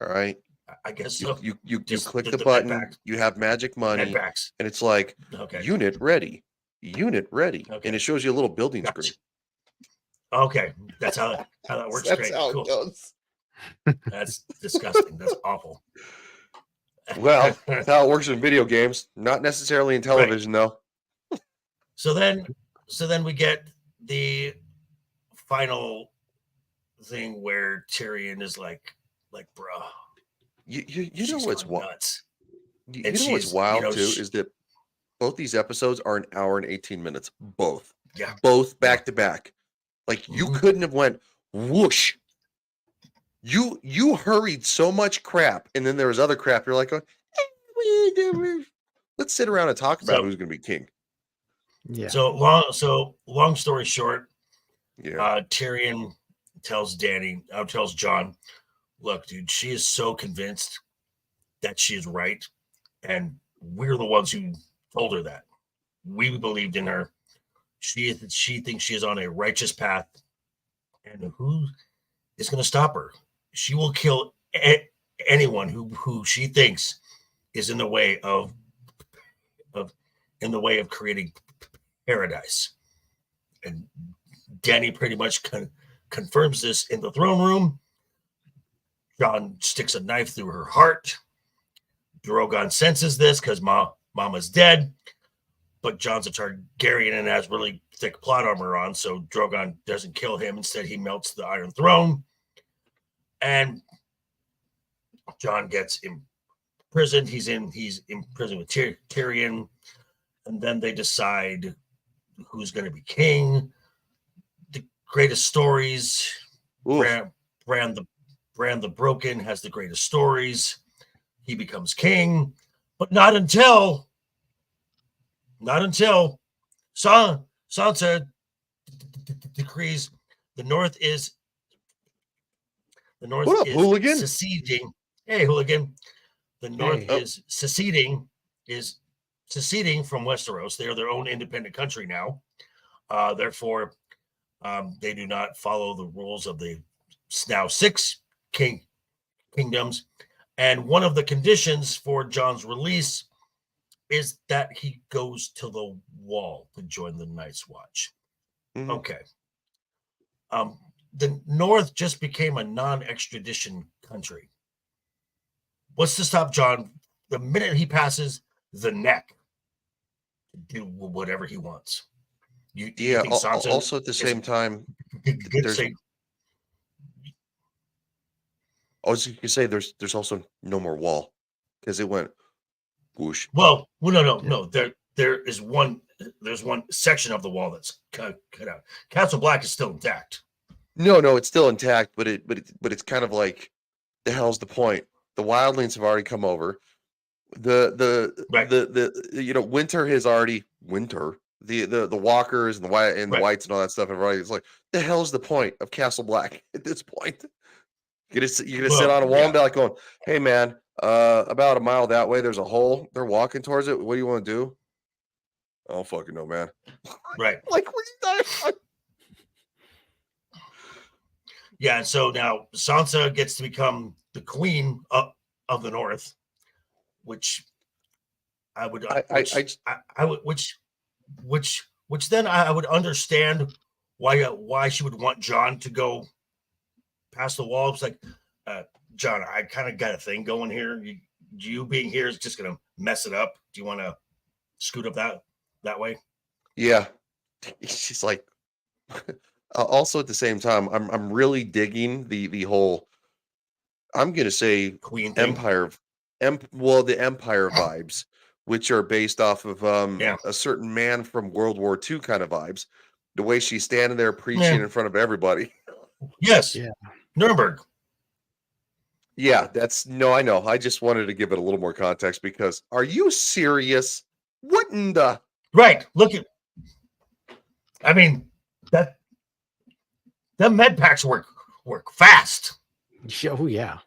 All right. I guess so. You click the button, you have magic money, and it's like, unit ready, okay. And it shows you a little building screen. Okay, that's how that works. That's great. how Cool. it goes. That's disgusting. That's awful. Well, that's how it works in video games, not necessarily in television, though. So then we get the final thing where Tyrion is like, bro. You know what's wild? You know she's, what's wild too is that both these episodes are an hour and 18 minutes. Both. Yeah. Both back to back. Like you couldn't have went whoosh. You hurried so much crap, and then there was other crap. You're like, let's sit around and talk about who's going to be king. Yeah. So long story short, Tyrion tells Jon, look, dude, she is so convinced that she is right, and we're the ones who told her that. We believed in her. She thinks she is on a righteous path, and who is going to stop her? She will kill anyone who she thinks is in the way of creating paradise. And Dany pretty much confirms this in the throne room. Jon sticks a knife through her heart. Drogon senses this because Mama's dead. but Jon's a Targaryen and has really thick plot armor on, so Drogon doesn't kill him. Instead, he melts the Iron Throne, and Jon gets imprisoned. He's in prison with Tyrion, and then they decide who's going to be king. The greatest stories. Bran the Broken has the greatest stories. He becomes king, but not until Sansa decrees the North is hooligan? seceding. Hey, hooligan! The North is seceding from Westeros. They are their own independent country now. Therefore, they do not follow the rules of the now 6 kingdoms. And one of the conditions for Jon's release is that he goes to the Wall to join the Night's Watch. Mm-hmm. Okay. The North just became a non-extradition country. What's to stop Jon the minute he passes the neck to do whatever he wants? You think Sansa also at the same time, there's. I was going to say there's also no more wall because it went whoosh. Well, no. There's one section of the wall that's cut out. Castle Black is still intact. No, it's still intact, but it's kind of like, the hell's the point? The wildlings have already come over. The winter has already the walkers and the whites and all that stuff have already. It's like, the hell's the point of Castle Black at this point? You're gonna sit on a wall and be like going, hey man, about a mile that way there's a hole. They're walking towards it. What do you want to do? I don't fucking know, man. Right. Like, what are you talking? Yeah, and so now Sansa gets to become the queen of the North, which I would, which then I would understand why she would want Jon to go past the wall. It's like, Jon, I kind of got a thing going here. You being here is just gonna mess it up. Do you want to scoot up that way? Yeah, she's like. Also, at the same time, I'm really digging the whole. I'm gonna say Queen Empire, the Empire vibes, which are based off of a certain man from World War II kind of vibes. The way she's standing there preaching in front of everybody. Yes. Yeah. Nuremberg. Yeah, I know. I just wanted to give it a little more context because are you serious? What in the right? Look at. I mean that. The med packs work fast. Oh yeah.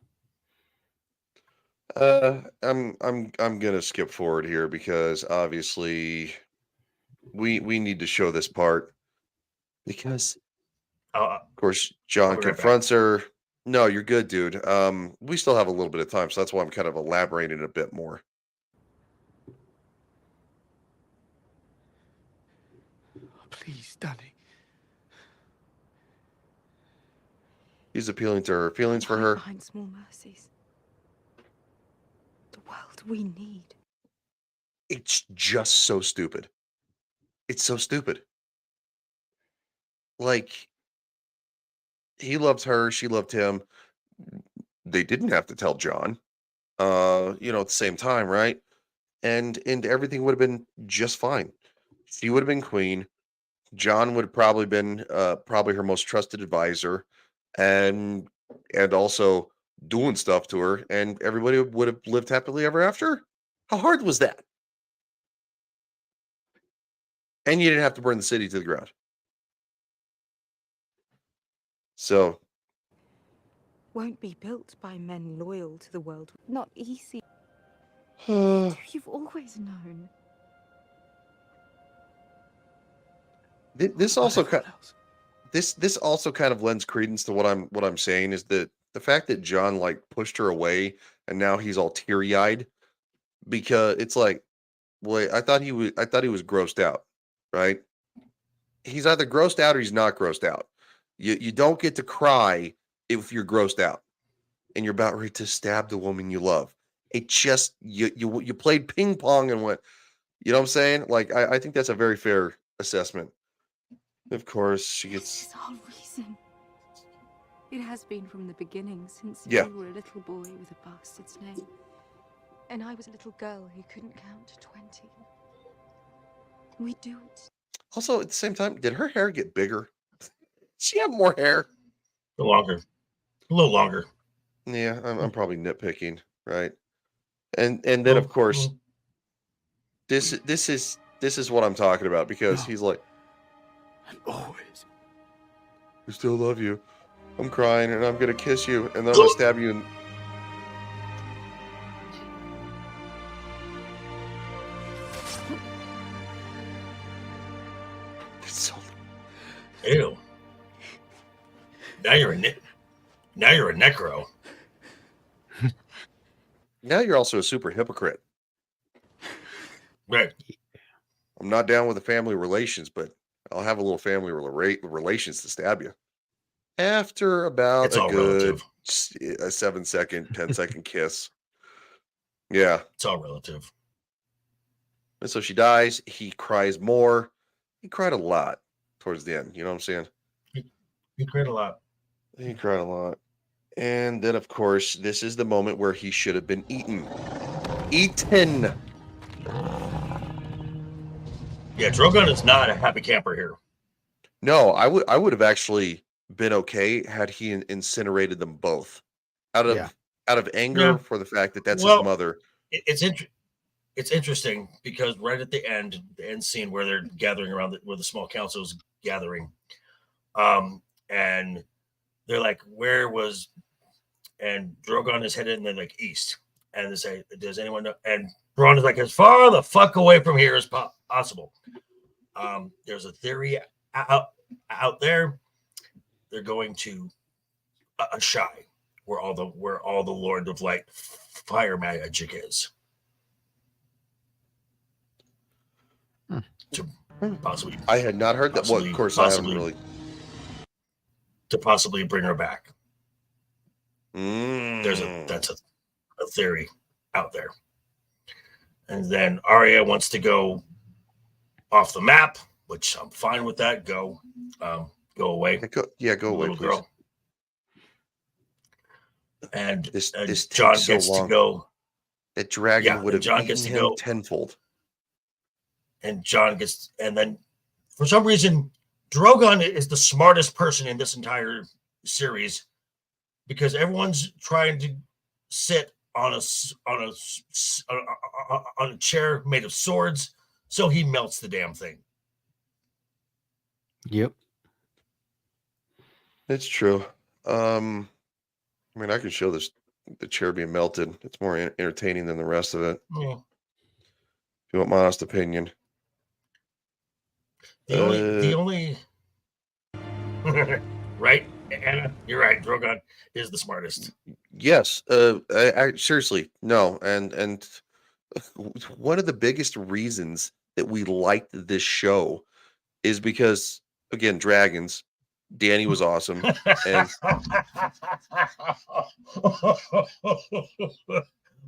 I'm gonna skip forward here because obviously we need to show this part because of course Jon confronts her. No, you're good, dude. We still have a little bit of time, so that's why I'm kind of elaborating a bit more. Please, Danny. He's appealing to her feelings for her. Behind small mercies. The world we need. It's just so stupid. It's so stupid. Like, he loved her, she loved him. They didn't have to tell Jon. At the same time, right? And everything would have been just fine. She would have been queen. Jon would have probably been probably her most trusted advisor. And also doing stuff to her, and everybody would have lived happily ever after. How hard was that? And you didn't have to burn the city to the ground. So Won't be built by men loyal to the world. Not easy. You've always known. This also kind of lends credence to what I'm saying is that the fact that Jon like pushed her away and now he's all teary-eyed because it's like, wait, I thought he was grossed out, right? He's either grossed out or he's not grossed out. You don't get to cry if you're grossed out and you're about ready to stab the woman you love. It just you played ping pong and went, You know what I'm saying? Like, I think that's a very fair assessment. Of course, she This gets. is our reason. It has been from the beginning, since Yeah. you were a little boy with a bastard's name. And I was a little girl who couldn't count to 20. We do it. Also, at the same time, did her hair get bigger? She have more hair. A little longer. Yeah, I'm probably nitpicking, right? And then of course, this is what I'm talking about, because he's like, And always. I still love you. I'm crying and I'm gonna kiss you and then I'm gonna stab you. And it's so. Ew. Now you're a necro. Now you're also a super hypocrite. Right. I'm not down with the family relations, but I'll have a little family relations to stab you. After about It's a all good relative. 7-second, 10-second kiss. Yeah. It's all relative. And so she dies. He cries more. He cried a lot towards the end. You know what I'm saying? He cried a lot. He cried a lot. And then, of course, this is the moment where he should have been eaten. Eaten. Yeah, Drogon is not a happy camper here. No, I would have actually been okay had he incinerated them both out of anger for the fact that that's his mother. It's interesting because right at the end scene where they're gathering around where the small council is gathering, and they're like, "Where was?" And Drogon is headed in the like east, and they say, "Does anyone know?" And Bronn is like, "As far the fuck away from here as possible." There's a theory out there. They're going to a shy where all the Lord of Light fire magic is. To possibly, I had not heard that. Well, of course, I haven't really. To possibly bring her back. That's a theory out there. And then Arya wants to go off the map, which I'm fine with that. Go away. Go away, please. Girl. And this John takes so gets long. to go. That dragon would have John eaten gets to him go tenfold. And John gets, and then for some reason, Drogon is the smartest person in this entire series because everyone's trying to sit on a chair made of swords, so he melts the damn thing. Yep, it's true. I mean, I can show the chair being melted. It's more entertaining than the rest of it. Yeah. If you want my honest opinion. The only right, Anna, you're right. Drogon is the smartest. Yes. I seriously no, and one of the biggest reasons that we liked this show is because, again, dragons. Danny was awesome, and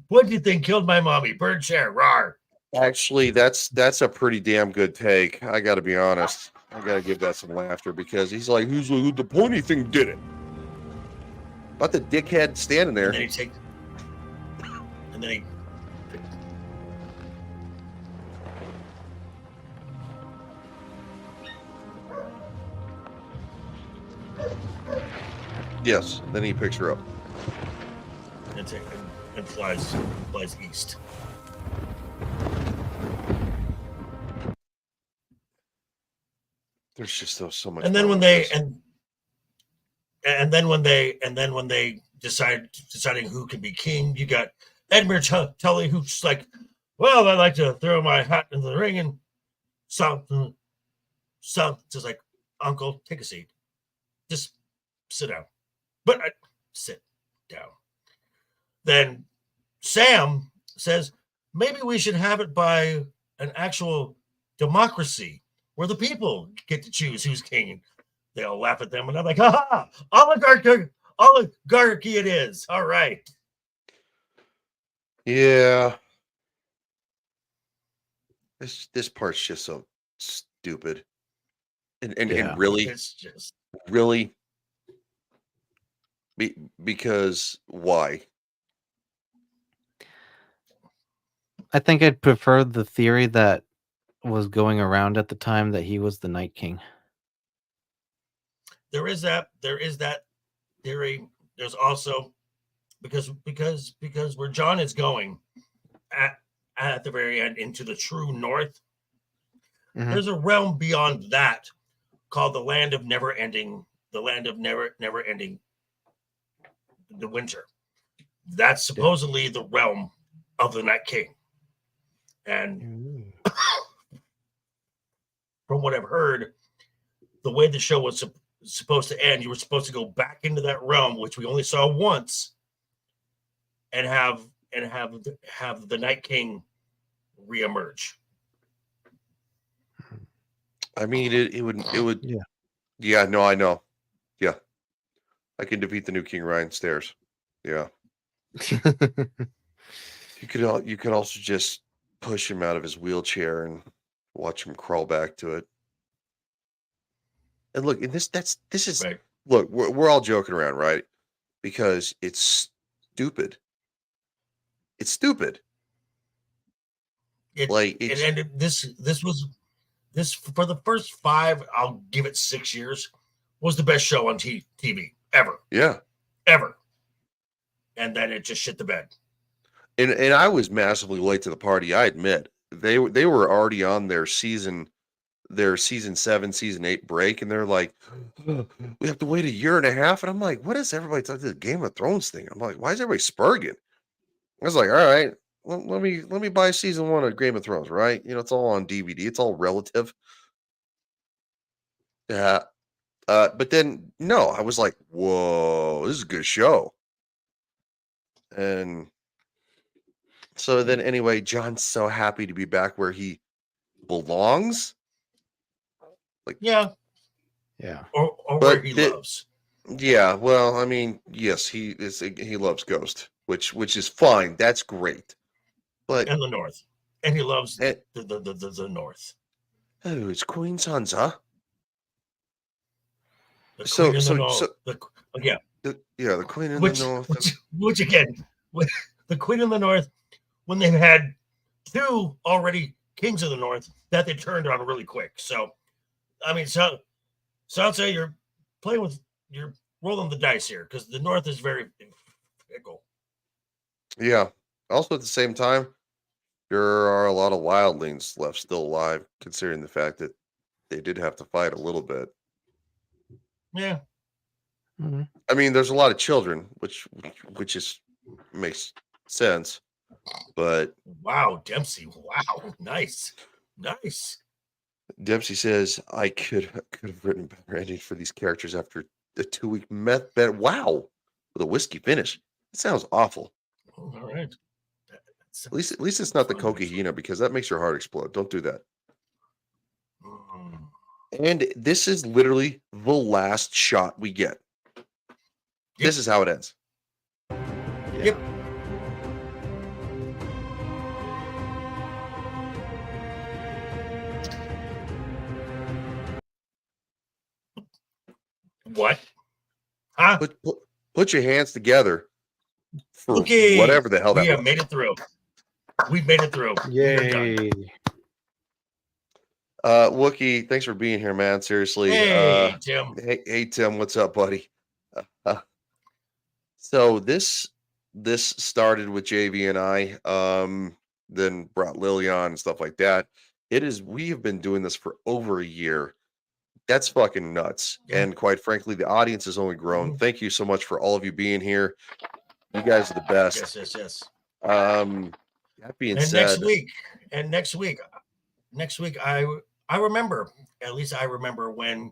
what do you think killed my mommy? Bird share, rawr. Actually, that's a pretty damn good take. I got to be honest. I got to give that some laughter because he's like, who's the pointy thing did it? Not the dickhead standing there. And then he. Yes. Then he picks her up and flies east. There's just so much. And then when they and then when they deciding who can be king, you got Edmure Tully, who's like, well, I like to throw my hat into the ring, and something just like, Uncle, take a seat, just sit down, but sit down. Then Sam says, maybe we should have it by an actual democracy where the people get to choose who's king. They all laugh at them, and I'm like, ha! Oligarchy it is. All right. Yeah. This part's just so stupid. And Yeah. really, It's just really, because why? I think I'd prefer the theory that was going around at the time that he was the Night King. there is that theory. There's also because where John is going at the very end into the true north, Mhm. there's a realm beyond that called the land of never ending, the land of never ending the winter. That's supposedly the realm of the Night King. And from what I've heard, the way the show was supposed to end, you were supposed to go back into that realm, which we only saw once, and have the Night King reemerge. I mean, it would. Yeah. Yeah. No, I know. Yeah, I can defeat the new King Ryan stairs. Yeah. You could also just push him out of his wheelchair and watch him crawl back to it. And look, and this is Right. look, we're all joking around, right? Because it's stupid. It's stupid. Like it's And this was for the first 5, I'll give it 6 years, was the best show on TV ever. yeah. Ever. And then it just shit the bed. And I was massively late to the party, I admit. They were already on their season 7, season 8 break, and they're like, we have to wait a year and a half. And I'm like, what is everybody talking the Game of Thrones thing? I'm like, why is everybody spurging? I was like, all right, let me buy season 1 of Game of Thrones, right? You know, it's all on DVD, it's all relative. Yeah. But then no, I was like, whoa, this is a good show. And so then anyway, John's so happy to be back where he belongs. Yeah. Yeah. Or But where he loves. Yeah, well, I mean, yes, he loves Ghost, which is fine. That's great. But And the North. And he loves eh, the North. oh, it's Queen Sansa. The So Queen in the so North. so Yeah. the Queen in the North. Which again, the Queen in the North, when they've had 2 already kings of the North that they turned on really quick. So, I mean, Sansa, you're rolling the dice here because the North is very fickle. Yeah. Also at the same time, there are a lot of wildlings left still alive, considering the fact that they did have to fight a little bit. Yeah. Mhm. I mean, there's a lot of children, which is makes sense. But Wow, Dempsey. Wow, nice. Dempsey says I could have written a better ending for these characters after a 2-week meth bet. Wow, with a whiskey finish. It sounds awful. All right. At least it's not the cocaine, because that makes your heart explode. Don't do that. And this is literally the last shot we get. This is how it ends. Yep. What? Huh? Put your hands together for Okay. whatever the hell that we have was. made it through. We've made it through. Yay. Wookie, thanks for being here, man. Seriously. Hey, Tim. Hey, Tim. What's up, buddy? So this started with JV and I, then brought Lily on and stuff like that. We have been doing this for over a year. That's fucking nuts. Yeah. And quite frankly, the audience has only grown. Thank you so much for all of you being here. You guys are the best. Yes. That being And said, next week, I remember, at least I remember when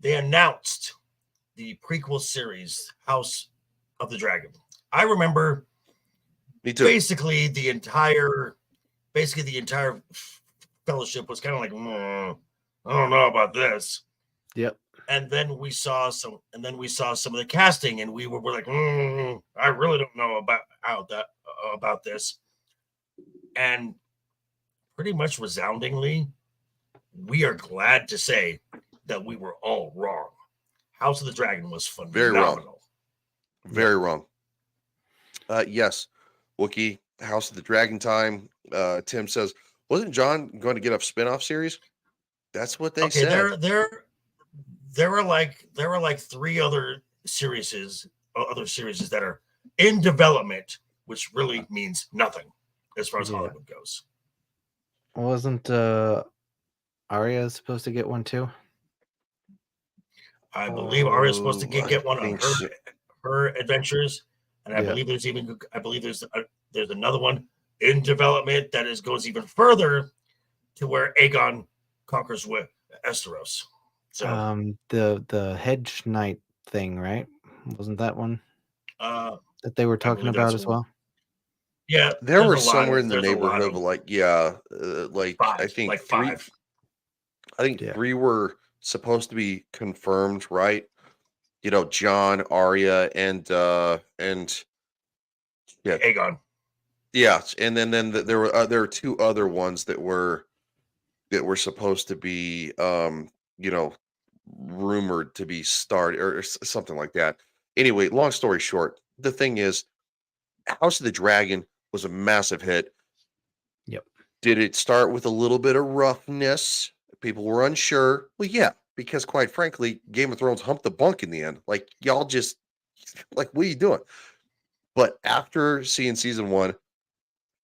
they announced the prequel series, House of the Dragon. I remember me too. basically the entire fellowship was kind of like, I don't know about this. Yep. And then we saw some of the casting, and we're like, I really don't know about this. And pretty much resoundingly, we are glad to say that we were all wrong. House of the Dragon was Very wrong. phenomenal. Very wrong. Yes, Wookie, House of the Dragon time. Tim says, wasn't John going to get a spin-off series? That's what they Okay, said. there were like 3 other series that are in development, which really means nothing as far as Hollywood goes. Wasn't Arya supposed to get one too? I believe Arya's supposed to I get one on think so. her adventures, and I believe there's another one in development that goes even further to where Aegon conquers Westeros. So the Hedge Knight thing, right? Wasn't that one that they were talking believe about that's as well? Yeah, There were there's a lot somewhere of- in the there's a lot neighborhood of of like I think like 3. 5. I think 3 were supposed to be confirmed, right? You know, John, Arya, and Aegon. yeah, and then there were 2 other ones that were supposed to be you know, rumored to be started or something like that. Anyway, long story short, the thing is, House of the Dragon was a massive hit. Yep. Did it start with a little bit of roughness? People were unsure. Well, yeah, because quite frankly, Game of Thrones humped the bunk in the end. Like, y'all just, like, what are you doing? But after seeing season 1,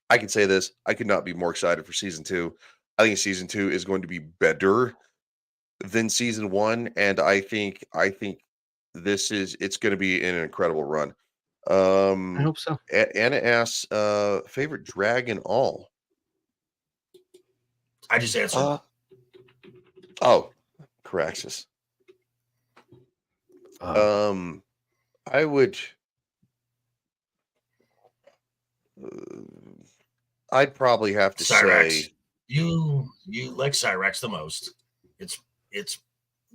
I can say this: I could not be more excited for season 2. I think season 2 is going to be better than season 1, and I think it's going to be an incredible run. I hope so. Anna asks, favorite dragon all. I just answered. Caraxes. Oh. I would. I'd probably have to Cyrax. say You like Cyrax the most. It's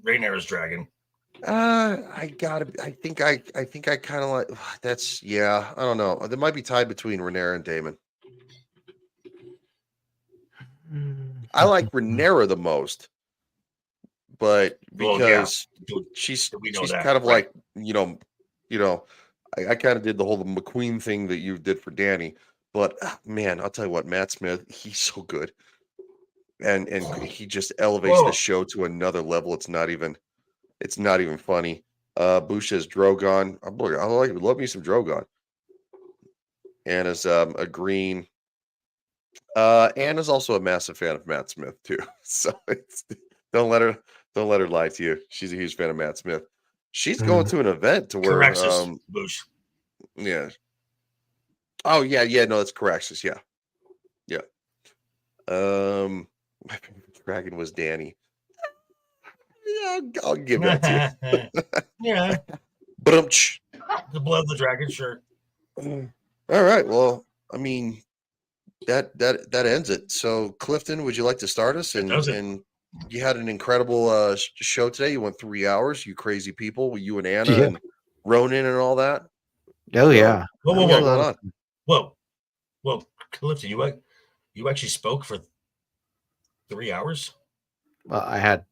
Rhaenyra's dragon. I think I kind of like that's I don't know. There might be tied between Rhaenyra and Daemon. I like Rhaenyra the most, but because she's kind of like I kind of did the whole McQueen thing that you did for Danny. But man, I'll tell you what, Matt Smith, he's so good, and he just elevates the show to another level. It's not even funny. Bush says Drogon. I love me some Drogon. Anna's agreeing. Anna's also a massive fan of Matt Smith too. So don't let her lie to you. She's a huge fan of Matt Smith. She's going to an event to where Bush. Yeah. Oh yeah, no, that's Caraxes, yeah. My favorite dragon was Danny. Yeah, I'll give that to you. Yeah. But the blood of the dragon, sure. All right. Well, I mean, that ends it. So, Clifton, would you like to start us? And you had an incredible show today. You went 3 hours. You crazy people. You and Anna and Ronan and all that. Oh yeah. Whoa, Clifton, you actually spoke for 3 hours? Well, I had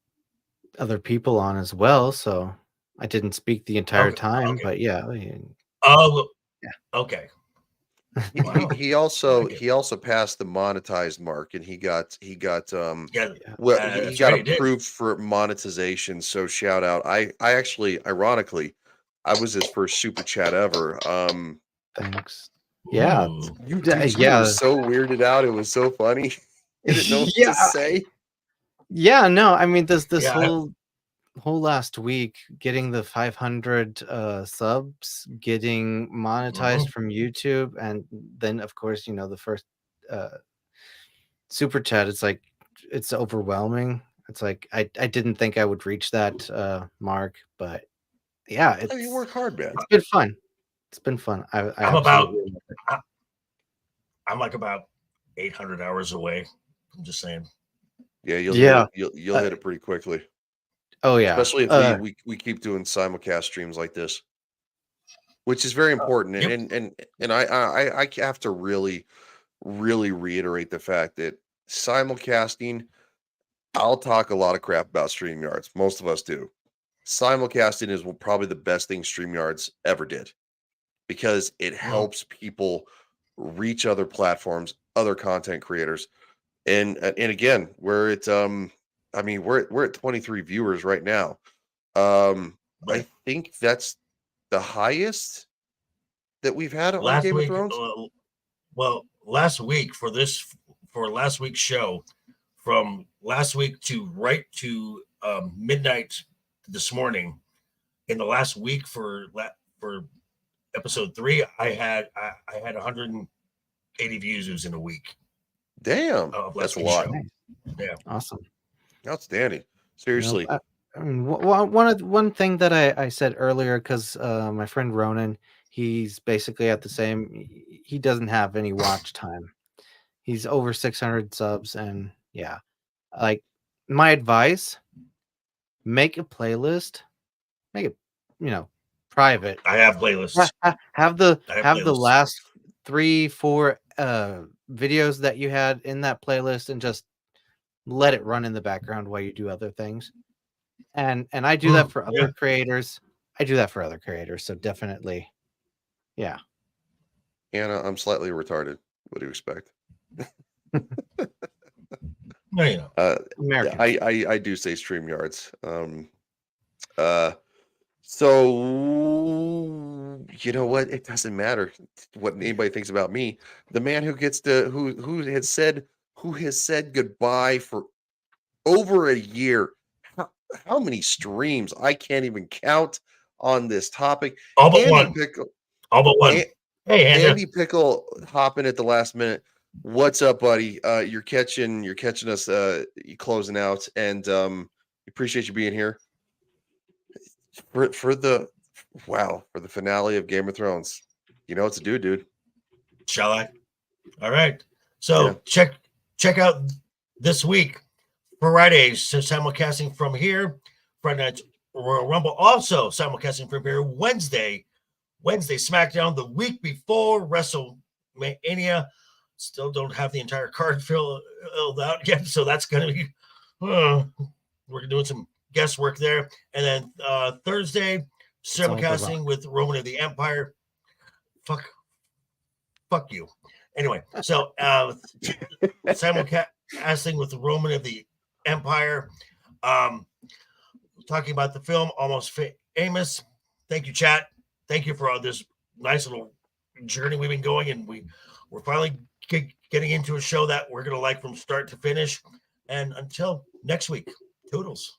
other people on as well, so I didn't speak the entire time. But yeah. Okay. He also passed the monetized mark, and he got approved for monetization. So shout out. I actually, ironically, I was his first super chat ever. Thanks. Yeah. You were so weirded out. It was so funny. You didn't know what to say. Yeah, no, I mean this whole last week, getting the 500 subs, getting monetized from YouTube, and then of course, the first super chat, it's overwhelming. It's like I didn't think I would reach that mark, but yeah, you work hard, man. It's been fun. It's been fun. I'm like about 800 hours away. I'm just saying. Yeah, you'll hit it pretty quickly. Oh yeah, especially if we keep doing simulcast streams like this, which is very important. And I have to really reiterate the fact that simulcasting, I'll talk a lot of crap about StreamYards. Most of us do. Simulcasting is probably the best thing StreamYards ever did because it helps people reach other platforms, other content creators. And again, we're at we're at 23 viewers right now. I think that's the highest that we've had on Last Game of week, Thrones. last week for last week's show, from last week to midnight this morning, in the last week for episode 3, I had 180 views in a week. Damn, that's a lot. Show. Yeah, Awesome, outstanding. Seriously, I mean, one thing that I said earlier, because my friend Ronan, he's basically at the same. He doesn't have any watch time. He's over 600 subs, and yeah, like my advice: make a playlist, make it, private. I have playlists. Have the playlists. last 3-4 videos that you had in that playlist, and just let it run in the background while you do other things. And I do that for other creators. So definitely, yeah. Anna, I'm slightly retarded. What do you expect? No, you know. American. I do say StreamYards. So you know what? It doesn't matter what anybody thinks about me. The man who gets to who has said goodbye for over a year. How many streams? I can't even count on this topic. All but Andy one. Pickle, All but one. Hey, Andy Pickle hopping at the last minute. What's up, buddy? You're catching us closing out, and appreciate you being here for the finale of Game of Thrones. You know what to do, dude. Shall I? All right. So check out this week, Fridays, simulcasting from here. Friday Night Royal Rumble also simulcasting from here. Wednesday SmackDown the week before WrestleMania. Still don't have the entire card filled out yet, so that's going to be we're doing some guesswork there. And then Thursday simulcasting with Roman of the Empire. Fuck you. Anyway, so simulcasting with Roman of the Empire, talking about the film Almost Famous. Thank you, chat. Thank you for all this nice little journey we've been going, and we're finally getting into a show that we're going to like from start to finish. And until next week, toodles.